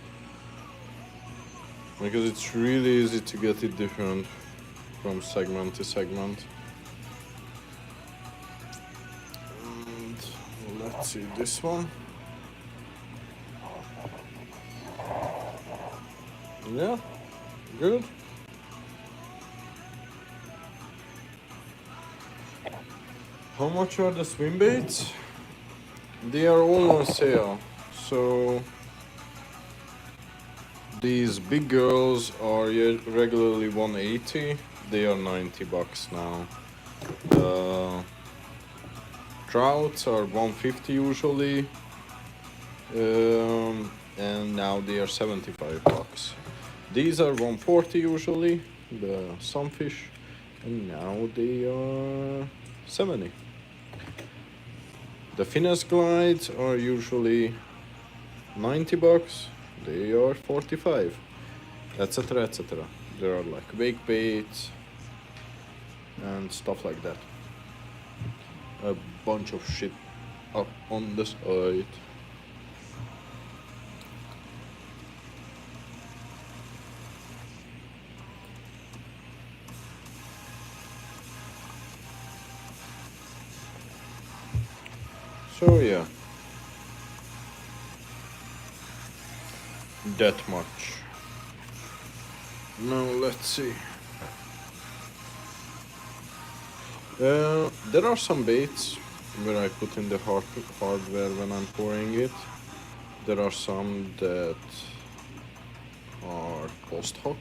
A: Because it's really easy to get it different from segment to segment. And let's see this one. Yeah, good. How much are the swim baits? They are all on sale. So these big girls are regularly 180. They are 90 bucks now. Trouts are 150 usually. And now they are 75 bucks. These are 140 usually, the sunfish, and now they are 70. The finesse glides are usually 90 bucks, they are 45, etc, etc. There are like wake baits and stuff like that. A bunch of shit up on the side. So yeah, that much. Now let's see. There are some baits where I put in the hardware when I'm pouring it. There are some that are post hoc.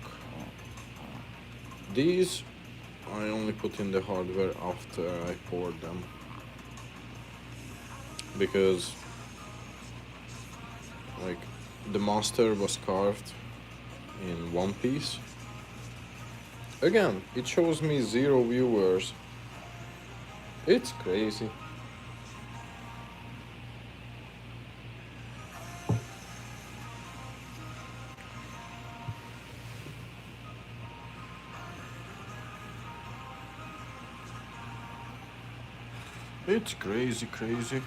A: These I only put in the hardware after I pour them, because like the master was carved in one piece. Again, it shows me 0 viewers. It's crazy. It's crazy, crazy.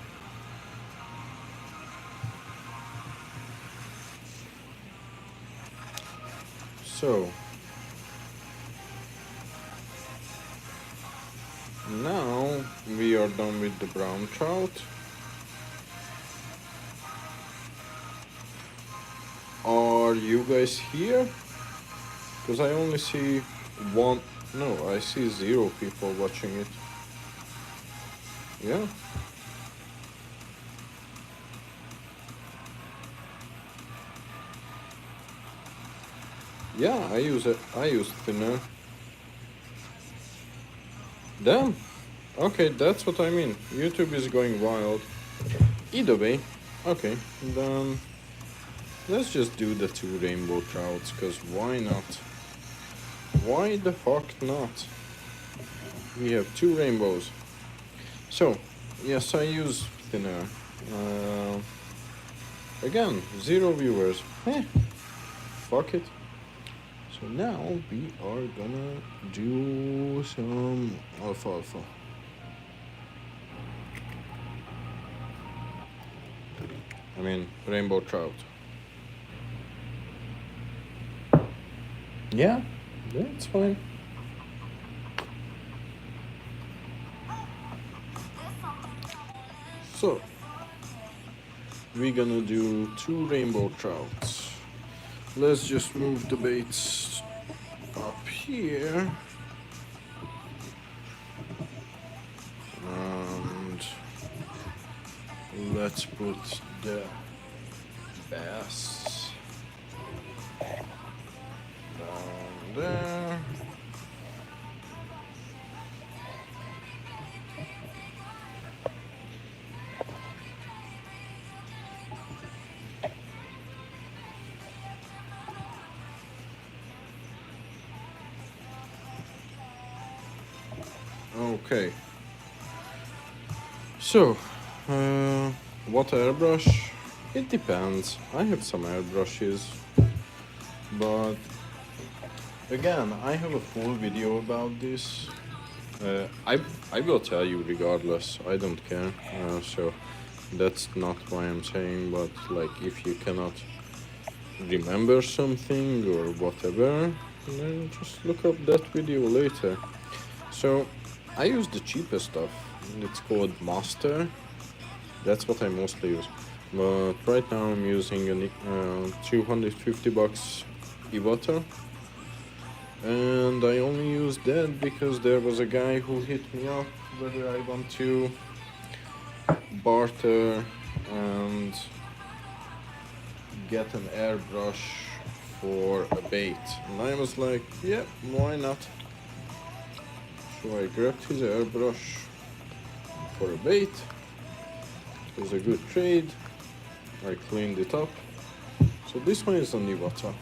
A: So, now we are done with the brown trout. Are you guys here? Because I only see one. No, I see 0 people watching it. Yeah. Yeah, I use it. I use thinner. Damn. Okay, that's what I mean. YouTube is going wild. Either way, okay, then let's just do the 2 rainbow trouts, because why not? Why the fuck not? We have 2 rainbows. So, yes, I use thinner. Again, 0 viewers. Fuck it. So now we are gonna do some alfalfa. I mean, rainbow trout. Yeah, that's fine. So, we're gonna do 2 rainbow trouts. Let's just move the baits up here. And let's put the bass down there. Okay. So, what airbrush? It depends. I have some airbrushes, but again, I have a full video about this. I will tell you regardless. I don't care. So that's not why I'm saying. But like, if you cannot remember something or whatever, then just look up that video later. So I use the cheapest stuff. It's called Master. That's what I mostly use. But right now I'm using a $250 Iwata. And I only use that because there was a guy who hit me up whether I want to barter and get an airbrush for a bait. And I was like, yeah, why not? So I grabbed his airbrush for a bait. It was a good trade. I cleaned it up. So this one is on Iwata.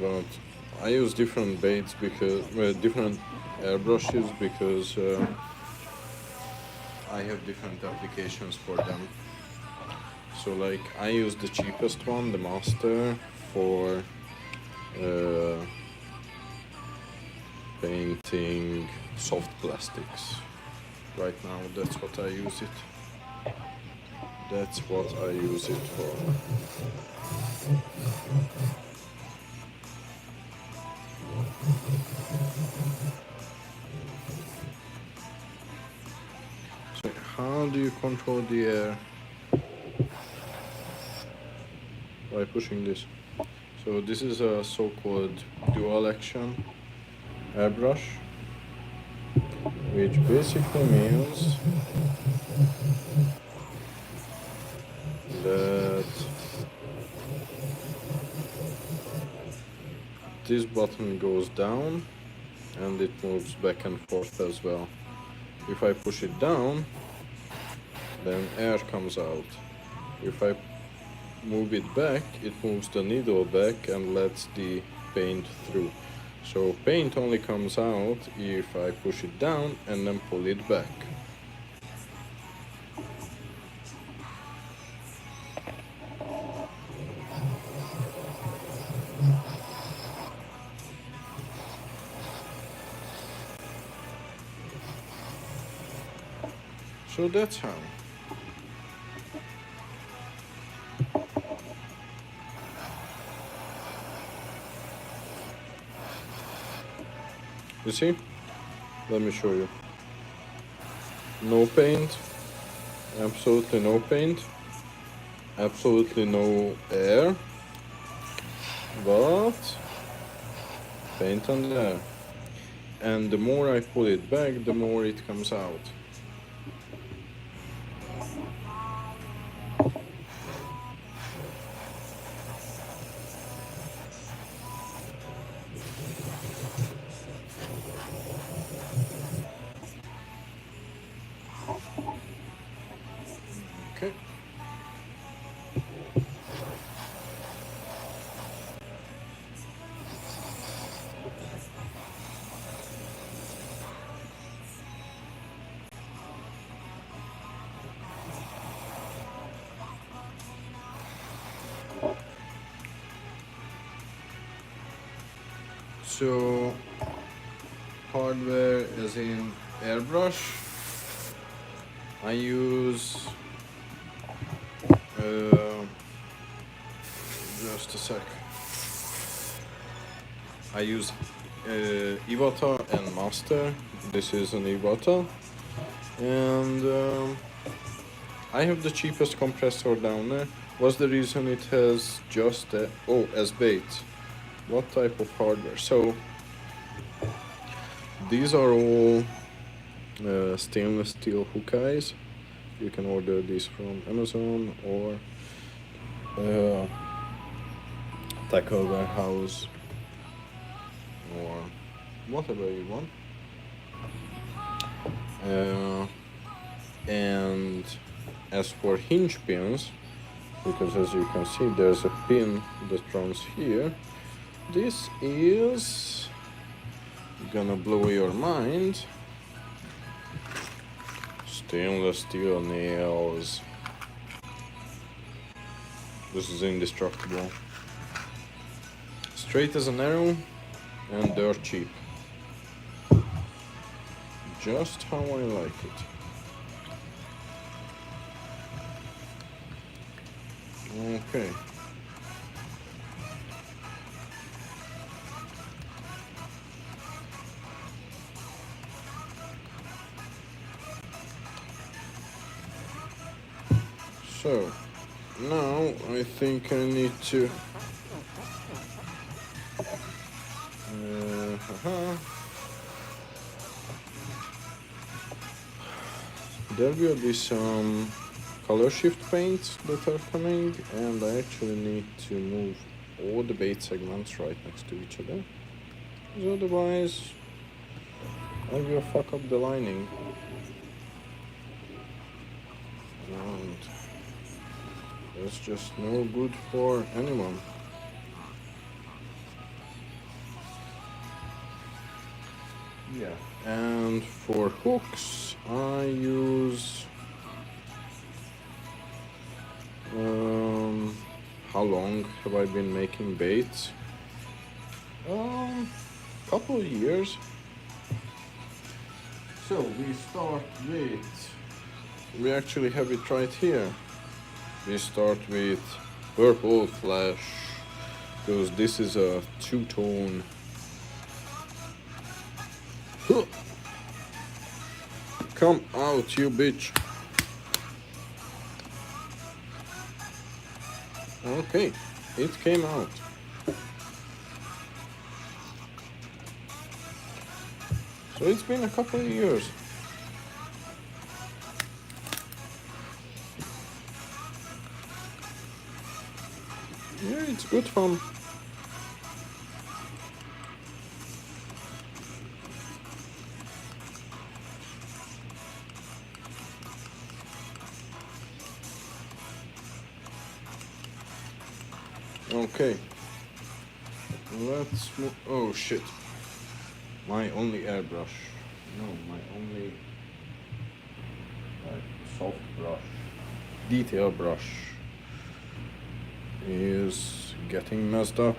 A: But I use different baits because different airbrushes because I have different applications for them. So like I use the cheapest one, the Master, for painting soft plastics. Right now that's what I use it. That's what I use it for. So how do you control the air? By pushing this. So this is a so-called dual action. airbrush, which basically means that this button goes down and it moves back and forth as well. If I push it down, then air comes out. If I move it back, it moves the needle back and lets the paint through. So paint only comes out if I push it down and then pull it back. So that's how. You see? Let me show you. No paint, absolutely no paint, absolutely no air, but paint on there. And the more I pull it back, the more it comes out. Okay. So hardware as in airbrush, I use just a sec. I use Iwata and Master. This is an Iwata, and I have the cheapest compressor down there. What's the reason it has just as bait? What type of hardware? So these are all stainless steel hook eyes. You can order these from Amazon or Tackle Warehouse or whatever you want. And as for hinge pins, because as you can see there's a pin that runs here, this is gonna blow your mind. Stainless steel nails. This is indestructible. Straight as an arrow and dirt cheap. Just how I like it. Okay. So, now I think I need to there will be some color shift paints that are coming, and I actually need to move all the bait segments right next to each other, because otherwise I will fuck up the lining. And that's just no good for anyone. Yeah, and for hooks I use how long have I been making baits? Couple of years. So we start with, we actually have it right here. We start with purple flash, because this is a two-tone. Come out, you bitch. Okay, it came out. So it's been a couple of years. Yeah, it's good fun. Okay. Let's move. Oh shit. My only airbrush. No, my only soft brush. Detail brush is getting messed up.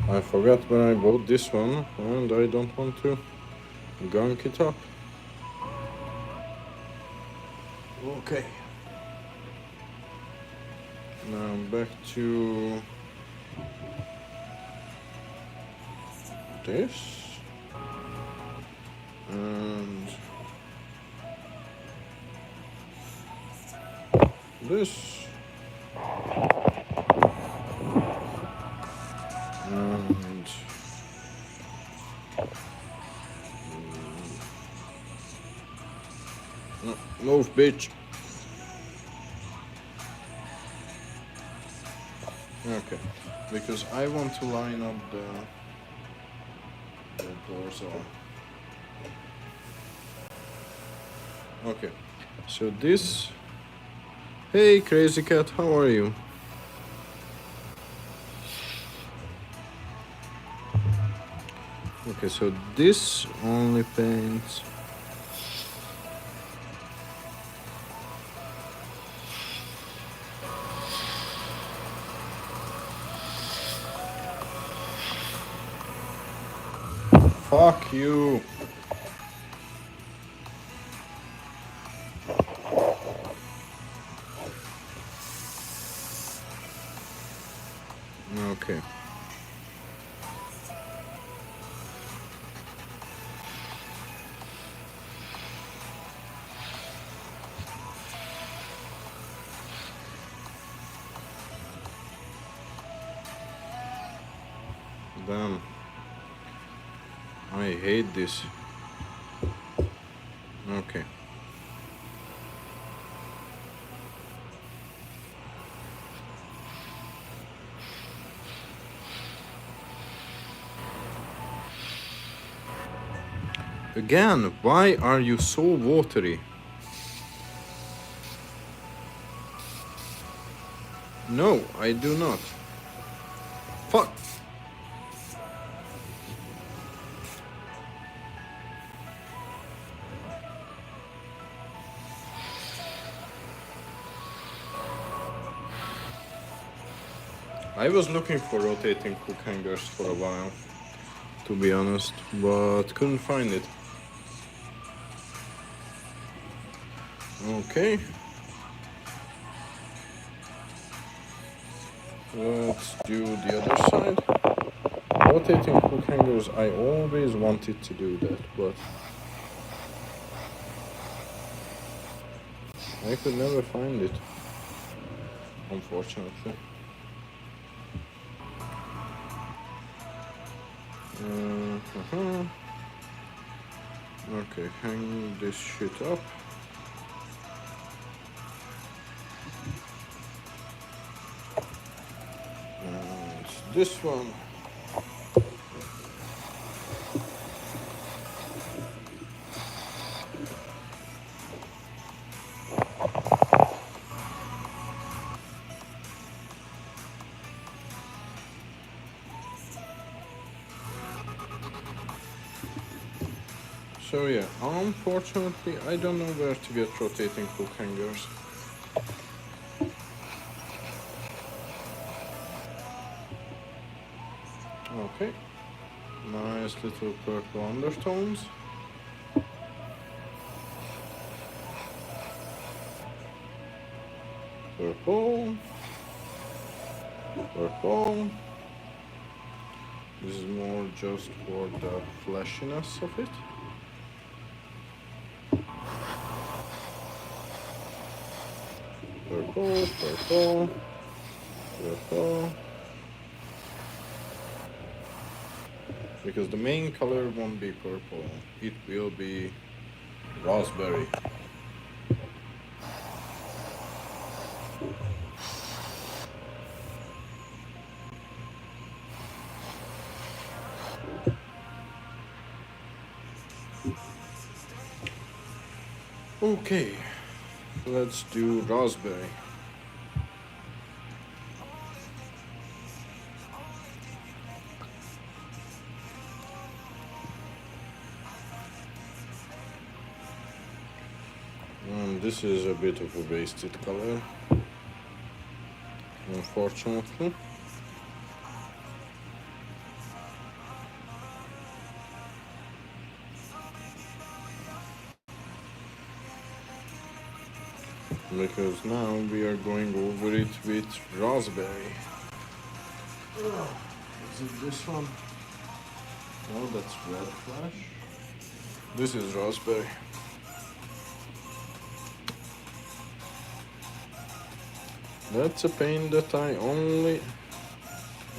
A: I forgot when I bought this one and I don't want to gunk it up. Okay. Now back to this and this and no, move, bitch. Okay, because I want to line up the doors on. Okay, so this. Hey, crazy cat, how are you? Okay, so this only paints. Fuck you. Okay. Damn. I hate this. Okay. Again, why are you so watery? No, I do not. Fuck. I was looking for rotating hook hangers for a while, to be honest, but couldn't find it. Okay. Let's do the other side. Rotating hook hangers, I always wanted to do that, but I could never find it, unfortunately. Okay, hang this shit up. And this one. So yeah, unfortunately, I don't know where to get rotating hook hangers. Okay, nice little purple undertones. Purple, purple, This is more just for the fleshiness of it. Purple, purple, purple. Because the main color won't be purple, it will be raspberry. Okay, let's do raspberry. This is a bit of a wasted color, unfortunately. Because now we are going over it with raspberry. Is it this one? No, that's red flash. This is raspberry. That's a paint that I only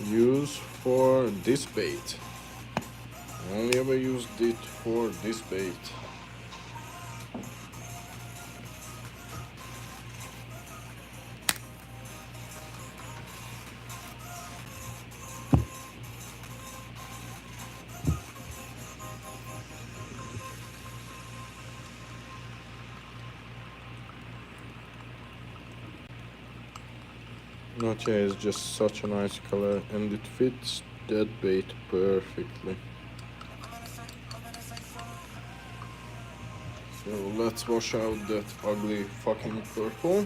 A: use for this bait. I only ever used it for this bait. Not yeah, it's just such a nice color and it fits that bait perfectly. So let's wash out that ugly fucking purple.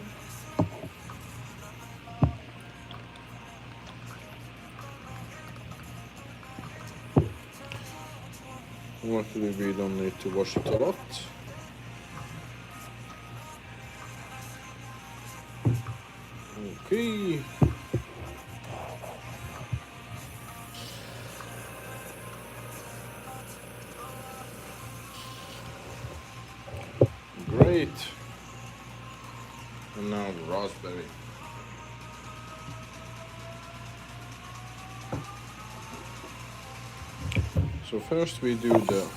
A: Luckily we don't need to wash it a lot. Okay. Great. And now raspberry. So first we do the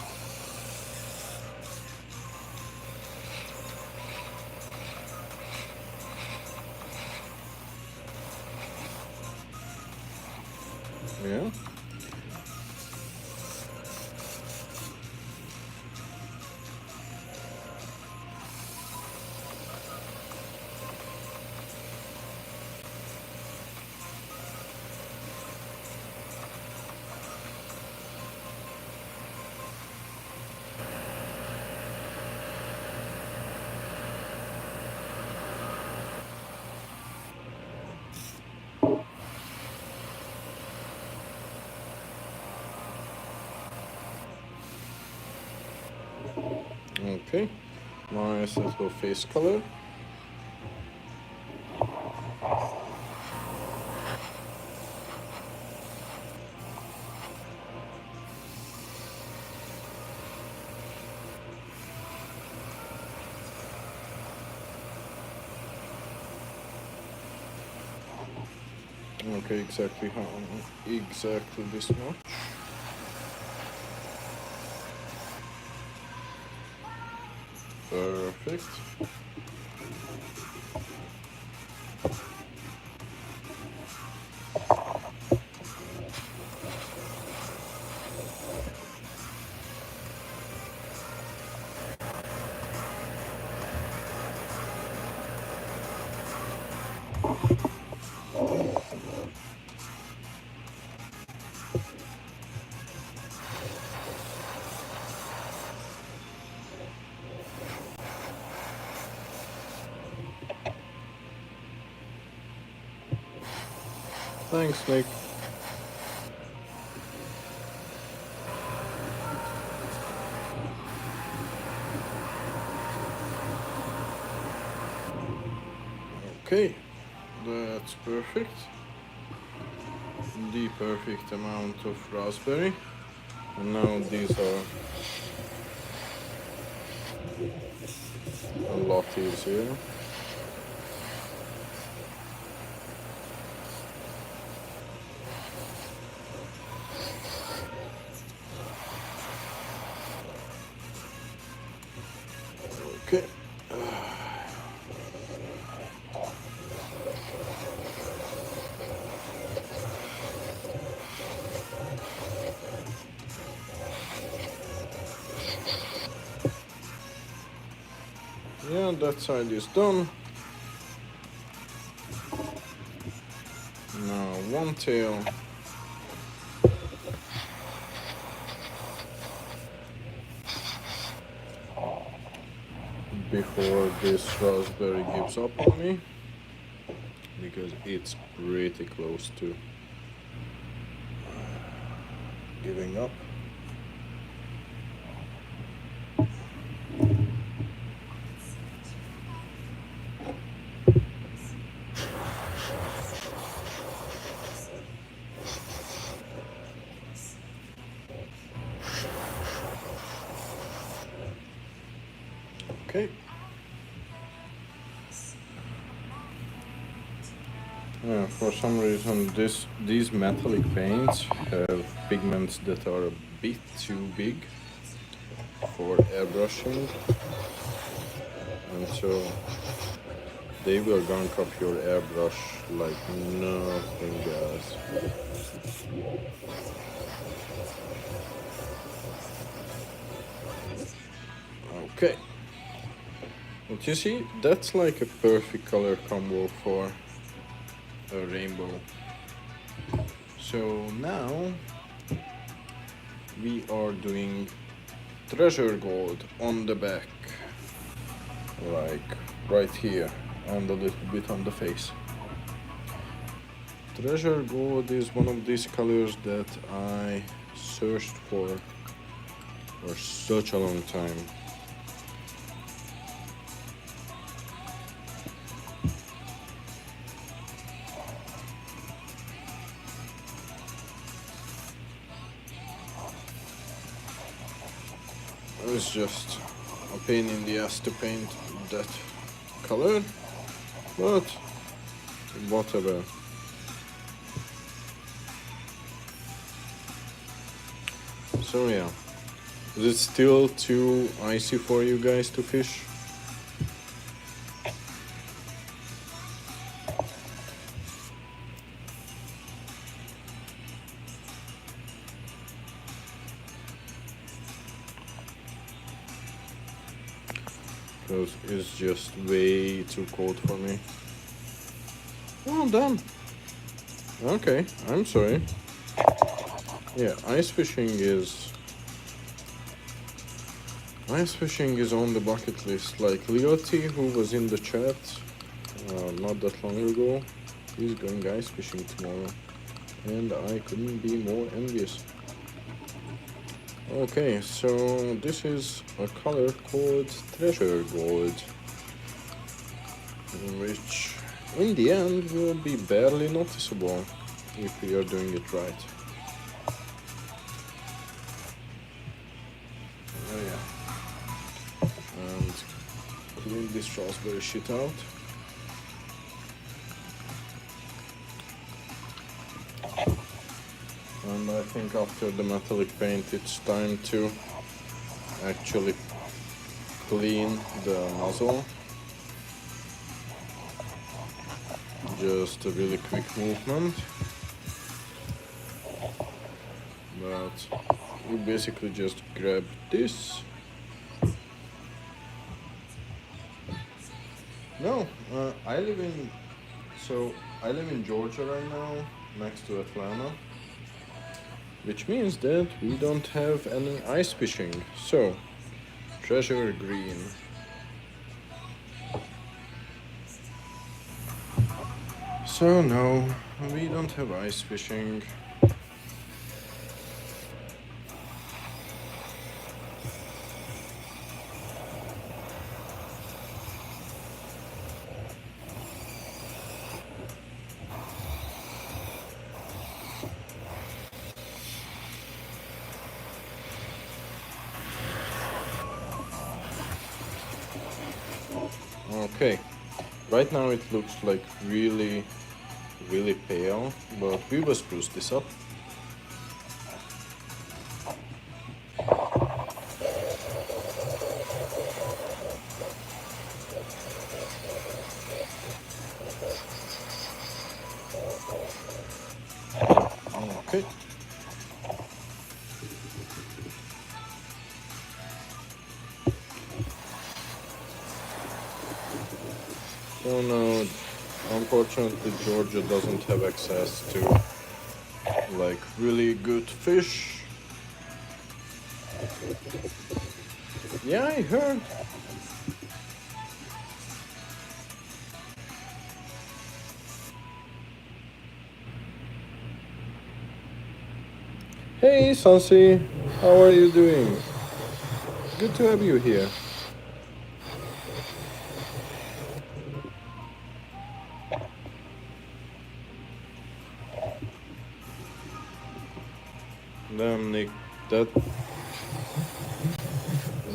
A: yeah. Okay, nice little face color. Okay, exactly this much. Perfect. Thanks, Nick. Okay, that's perfect. the perfect amount of raspberry, and now these are a lot easier. Okay. Yeah, that side is done. Now one tail. Before this raspberry gives up on me, because it's pretty close to giving up. Okay. Yeah, for some reason these metallic paints have pigments that are a bit too big for airbrushing, and so they will gunk up your airbrush like nothing else. Okay. But you see, that's like a perfect color combo for a rainbow. So now we are doing treasure gold on the back, like right here, and a little bit on the face. Treasure gold is one of these colors that I searched for such a long time. It's just a pain in the ass to paint that color, but whatever. So yeah, is it still too icy for you guys to fish? Because it's just way too cold for me. Well done. Okay, I'm sorry. Yeah, ice fishing is on the bucket list. Like Leoty, who was in the chat not that long ago, he's going ice fishing tomorrow, and I couldn't be more envious. Okay, so this is a color called treasure gold, which in the end will be barely noticeable if we are doing it right. Oh yeah. And clean this raspberry shit out. And I think after the metallic paint it's time to actually clean the muzzle. Just a really quick movement. But you basically just grab this. No, I live in Georgia right now, next to Atlanta. Which means that we don't have any ice fishing. So, treasure green. So no, we don't have ice fishing. Okay, right now it looks like really pale, but we will spruce this up. Okay. So now, unfortunately, Georgia doesn't have access to like really good fish. Yeah, I heard. Hey, Sansi, how are you doing? Good to have you here. Damn, Nick, that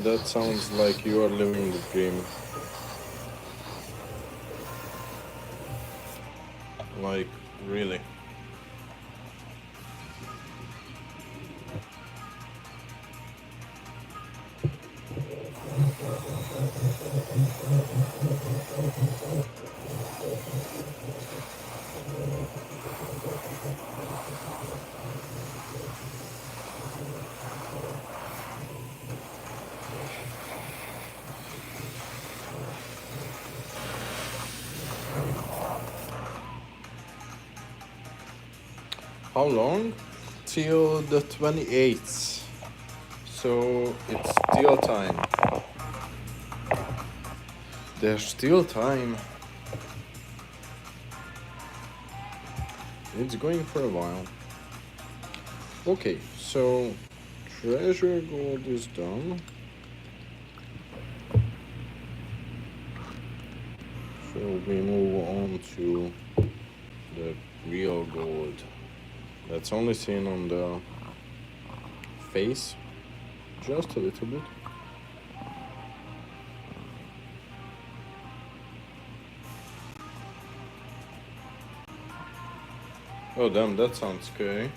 A: that sounds like you are living the dream. Like, really. How long? Till the 28th. So it's still time. There's still time. It's going for a while. Okay, so treasure gold is done. So we move on to the real gold. That's only seen on the face, just a little bit. Oh damn, that sounds scary.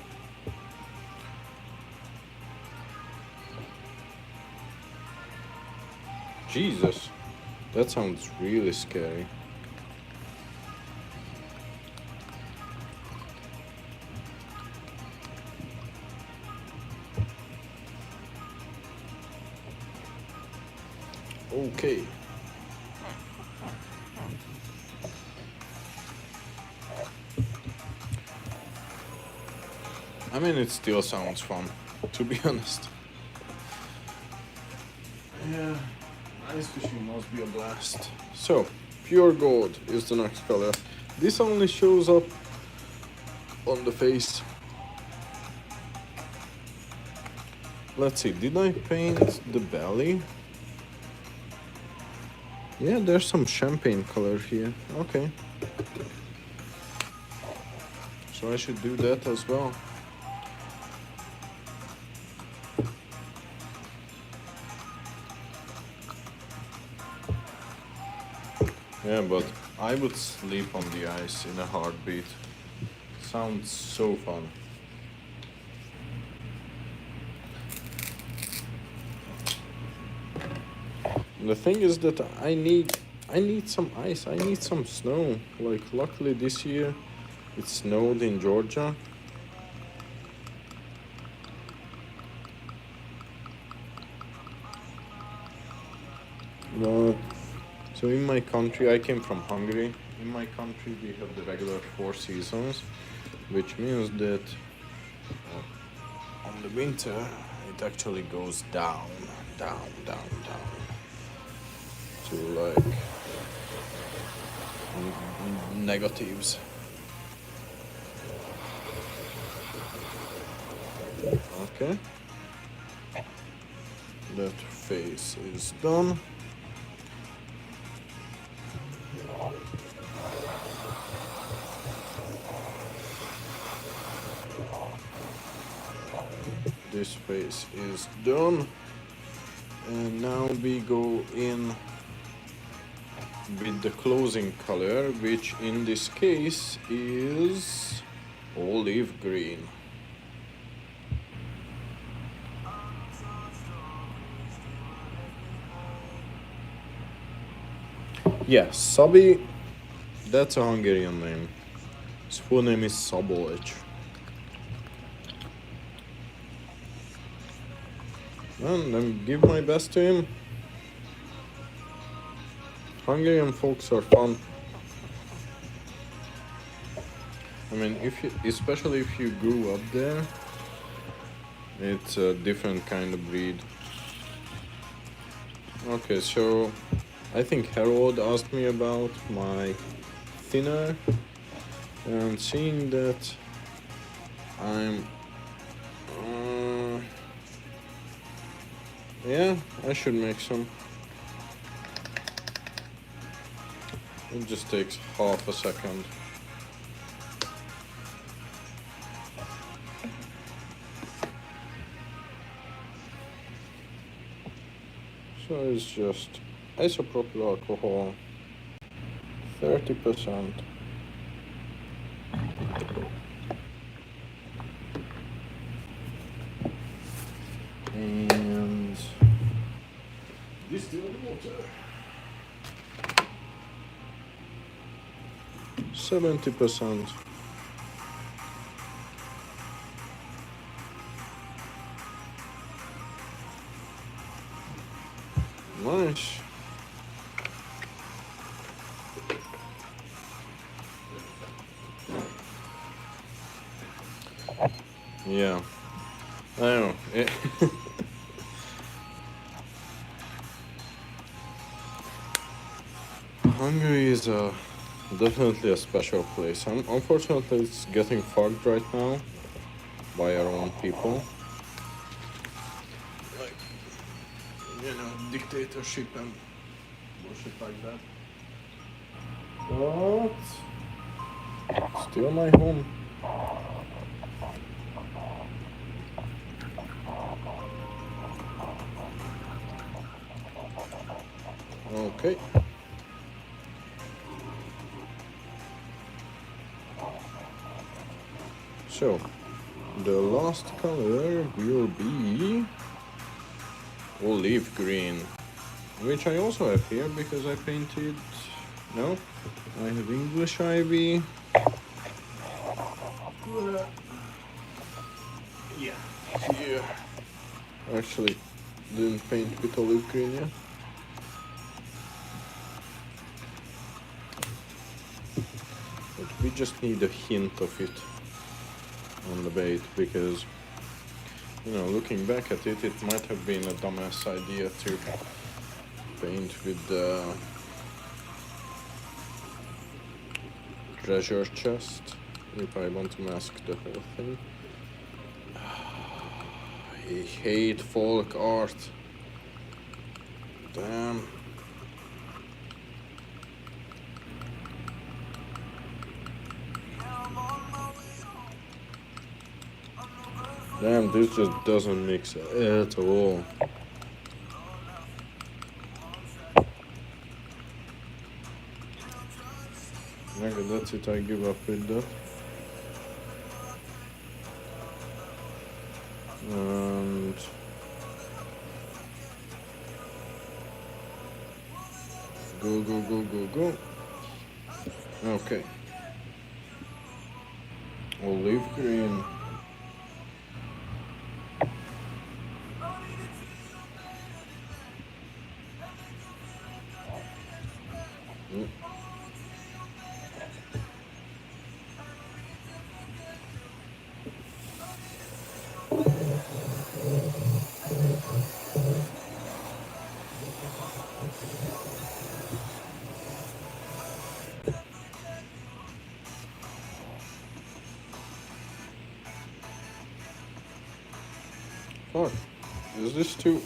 A: Jesus, that sounds really scary. Okay. I mean, it still sounds fun, to be honest. Yeah, ice fishing must be a blast. So, pure gold is the next color. This only shows up on the face. Let's see, did I paint the belly? Yeah, there's some champagne color here. Okay. So I should do that as well. Yeah, but I would sleep on the ice in a heartbeat. Sounds so fun. The thing is that I need some ice. I need some snow. Like luckily this year it snowed in Georgia. But so in my country, I came from Hungary. In my country we have the regular 4 seasons, which means that on the winter it actually goes down to like negatives. Okay, that face is done. This face is done, and now we go in with the closing color, which in this case is olive green. Yeah, Szabi, that's a Hungarian name. His full name is Szabolcs. And let me give my best to him. Hungarian folks are fun. I mean, especially if you grew up there, it's a different kind of breed. Okay, so I think Harold asked me about my thinner, and seeing that I'm yeah, I should make some. It just takes half a second. So it's just isopropyl alcohol, 30%. And distilled water, 70%. Nice. Yeah, I know. Hungary is definitely a special place. Unfortunately, it's getting fogged right now by our own people. Like, dictatorship and bullshit like that. But still my home. Okay. So, the last color will be olive green, which I also have here because I painted. No, I have English ivy. Yeah, here. Actually, didn't paint with olive green yet. But we just need a hint of it on the bait because, looking back at it, it might have been a dumbass idea to paint with the treasure chest if I want to mask the whole thing. I hate folk art. Damn. Damn, this just doesn't mix at all. Okay, that's it, I give up with that. And go. Okay. Olive green. Fuck. Is this too...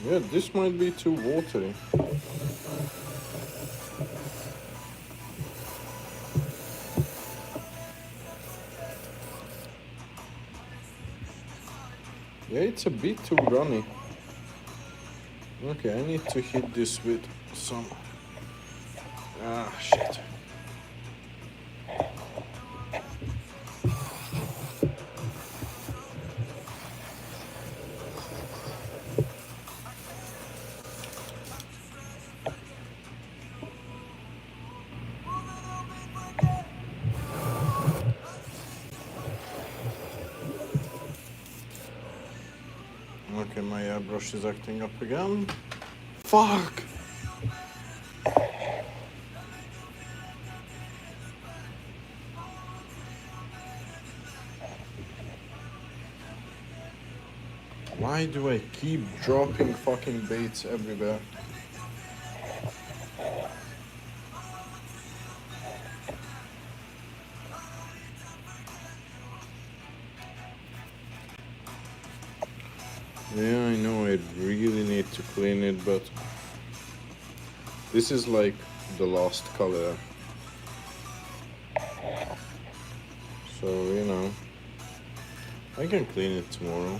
A: Yeah, this might be too watery. Yeah, it's a bit too runny. Okay, I need to hit this with some... Ah, shit. Okay, my airbrush is acting up again. Fuck! Why do I keep dropping fucking baits everywhere? Yeah, I know I really need to clean it, but this is like the last color. So, you know, I can clean it tomorrow.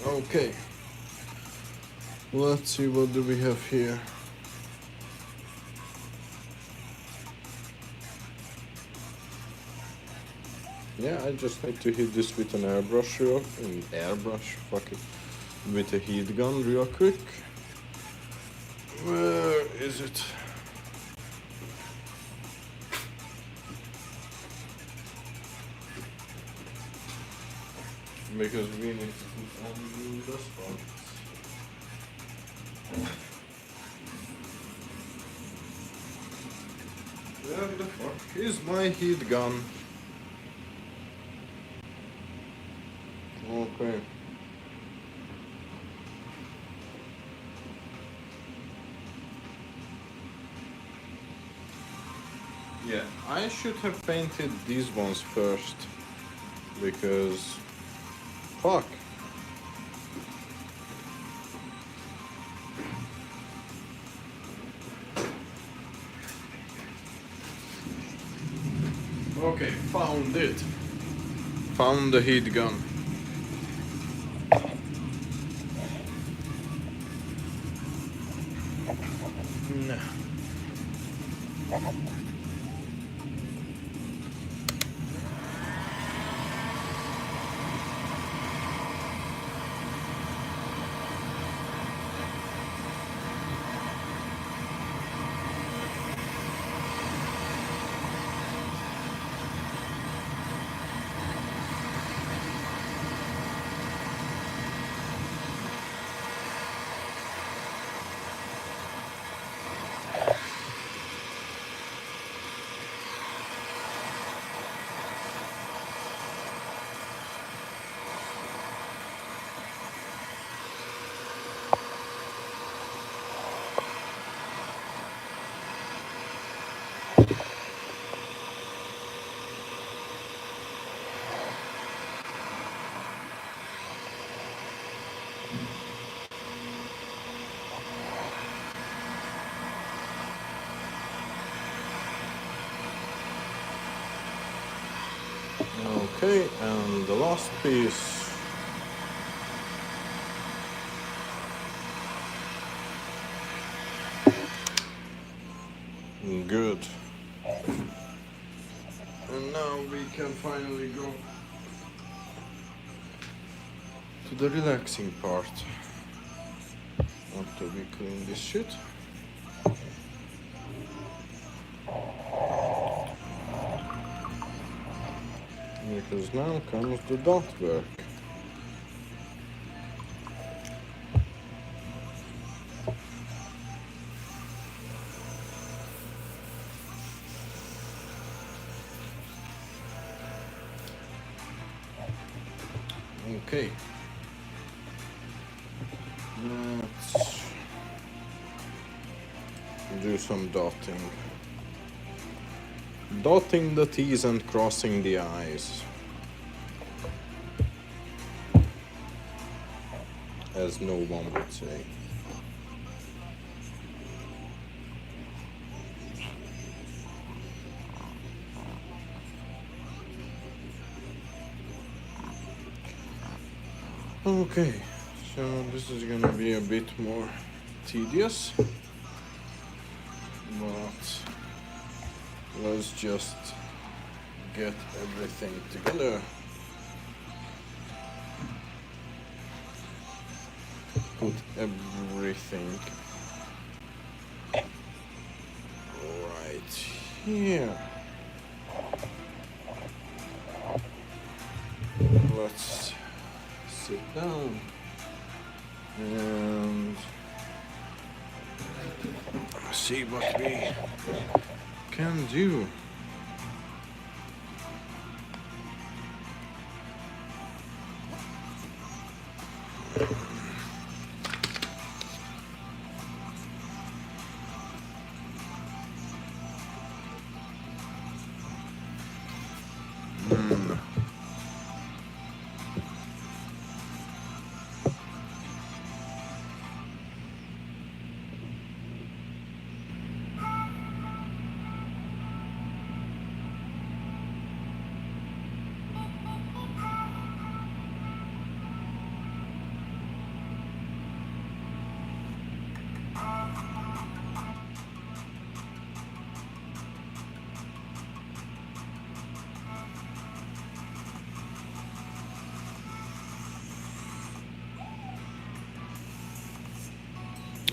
A: Okay, let's see what do we have here. Yeah, I just need to hit this with an airbrush, fuck it, with a heat gun real quick. Where is it? Because we need to put on the spots. Where the fuck is my heat gun? Okay. Yeah, I should have painted these ones first, because fuck. Okay, found it. Found the heat gun. No. Okay, and the last piece. Good. And now we can finally go to the relaxing part. After we clean this shit. because now comes the dot work. Okay. Let's do some dotting. Dotting the T's and crossing the I's. As no one would say. Okay, so this is gonna be a bit more tedious, but let's just get everything together. Put everything right here. Let's sit down and see what we can do.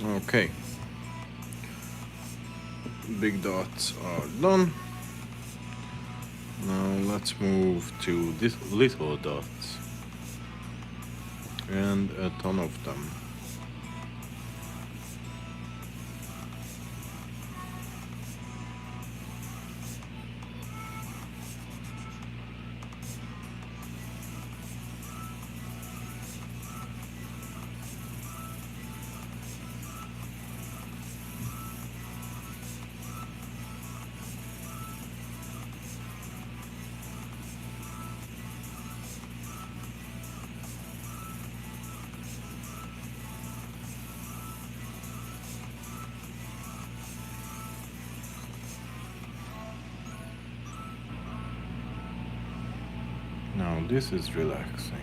A: Okay, big dots are done. Now let's move to these little dots, and a ton of them. Now this is relaxing.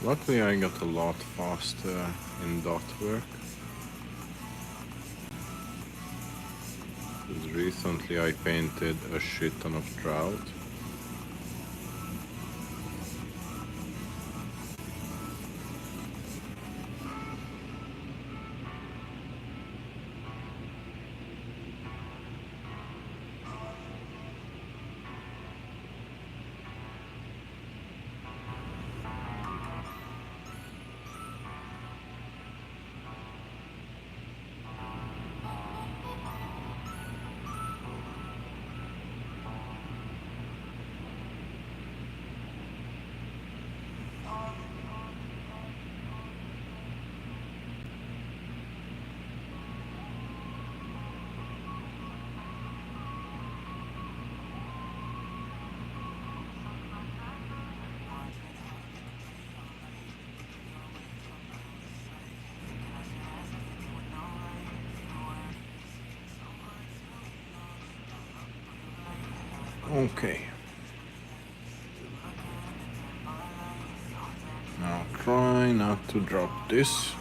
A: Luckily I got a lot faster in dot work. Because recently I painted a shit ton of trout. Okay. Now try not to drop this.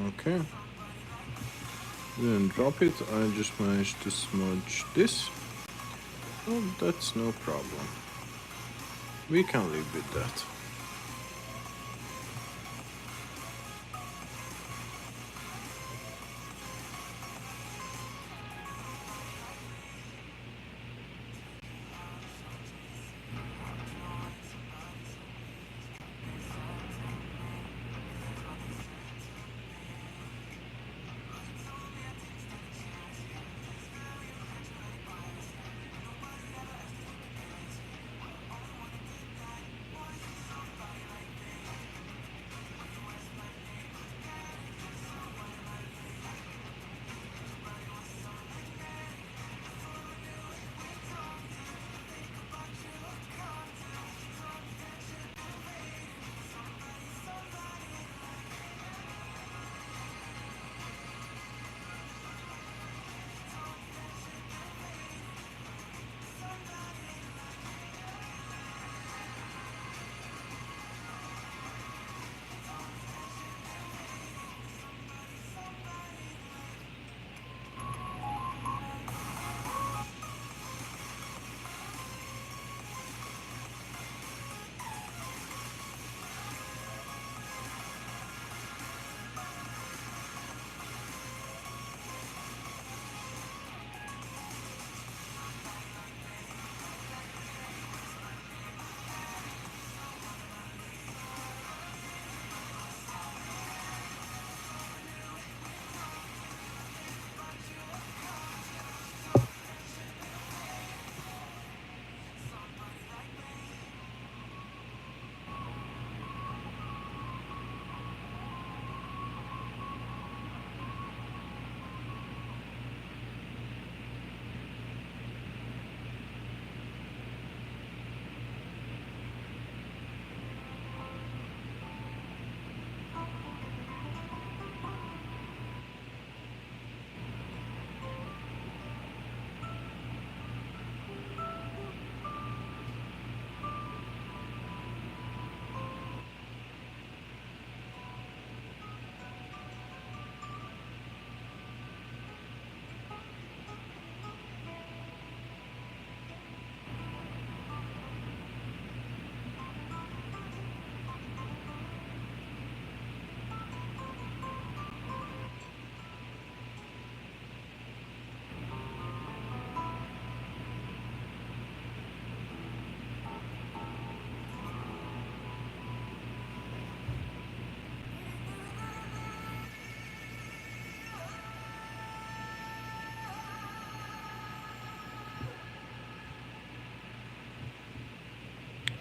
A: Okay. Didn't drop it, I just managed to smudge this. Oh, that's no problem. We can live with that.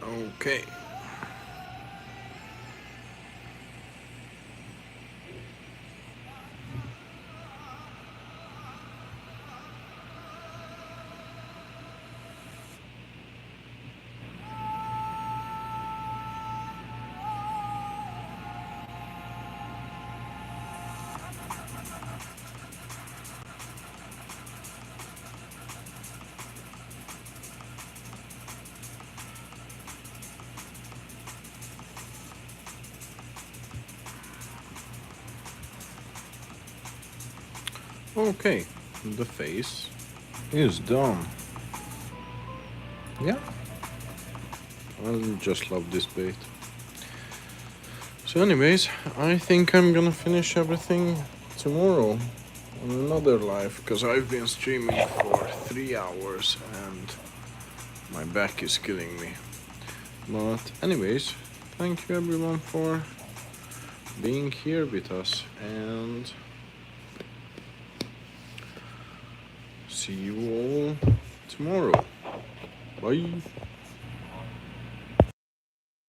A: Okay. Okay, the face is done. Yeah, I just love this bait. So anyways, I think I'm gonna finish everything tomorrow on another live, because I've been streaming for 3 hours and my back is killing me. But anyways, thank you everyone for being here with us, and see you all tomorrow. Bye.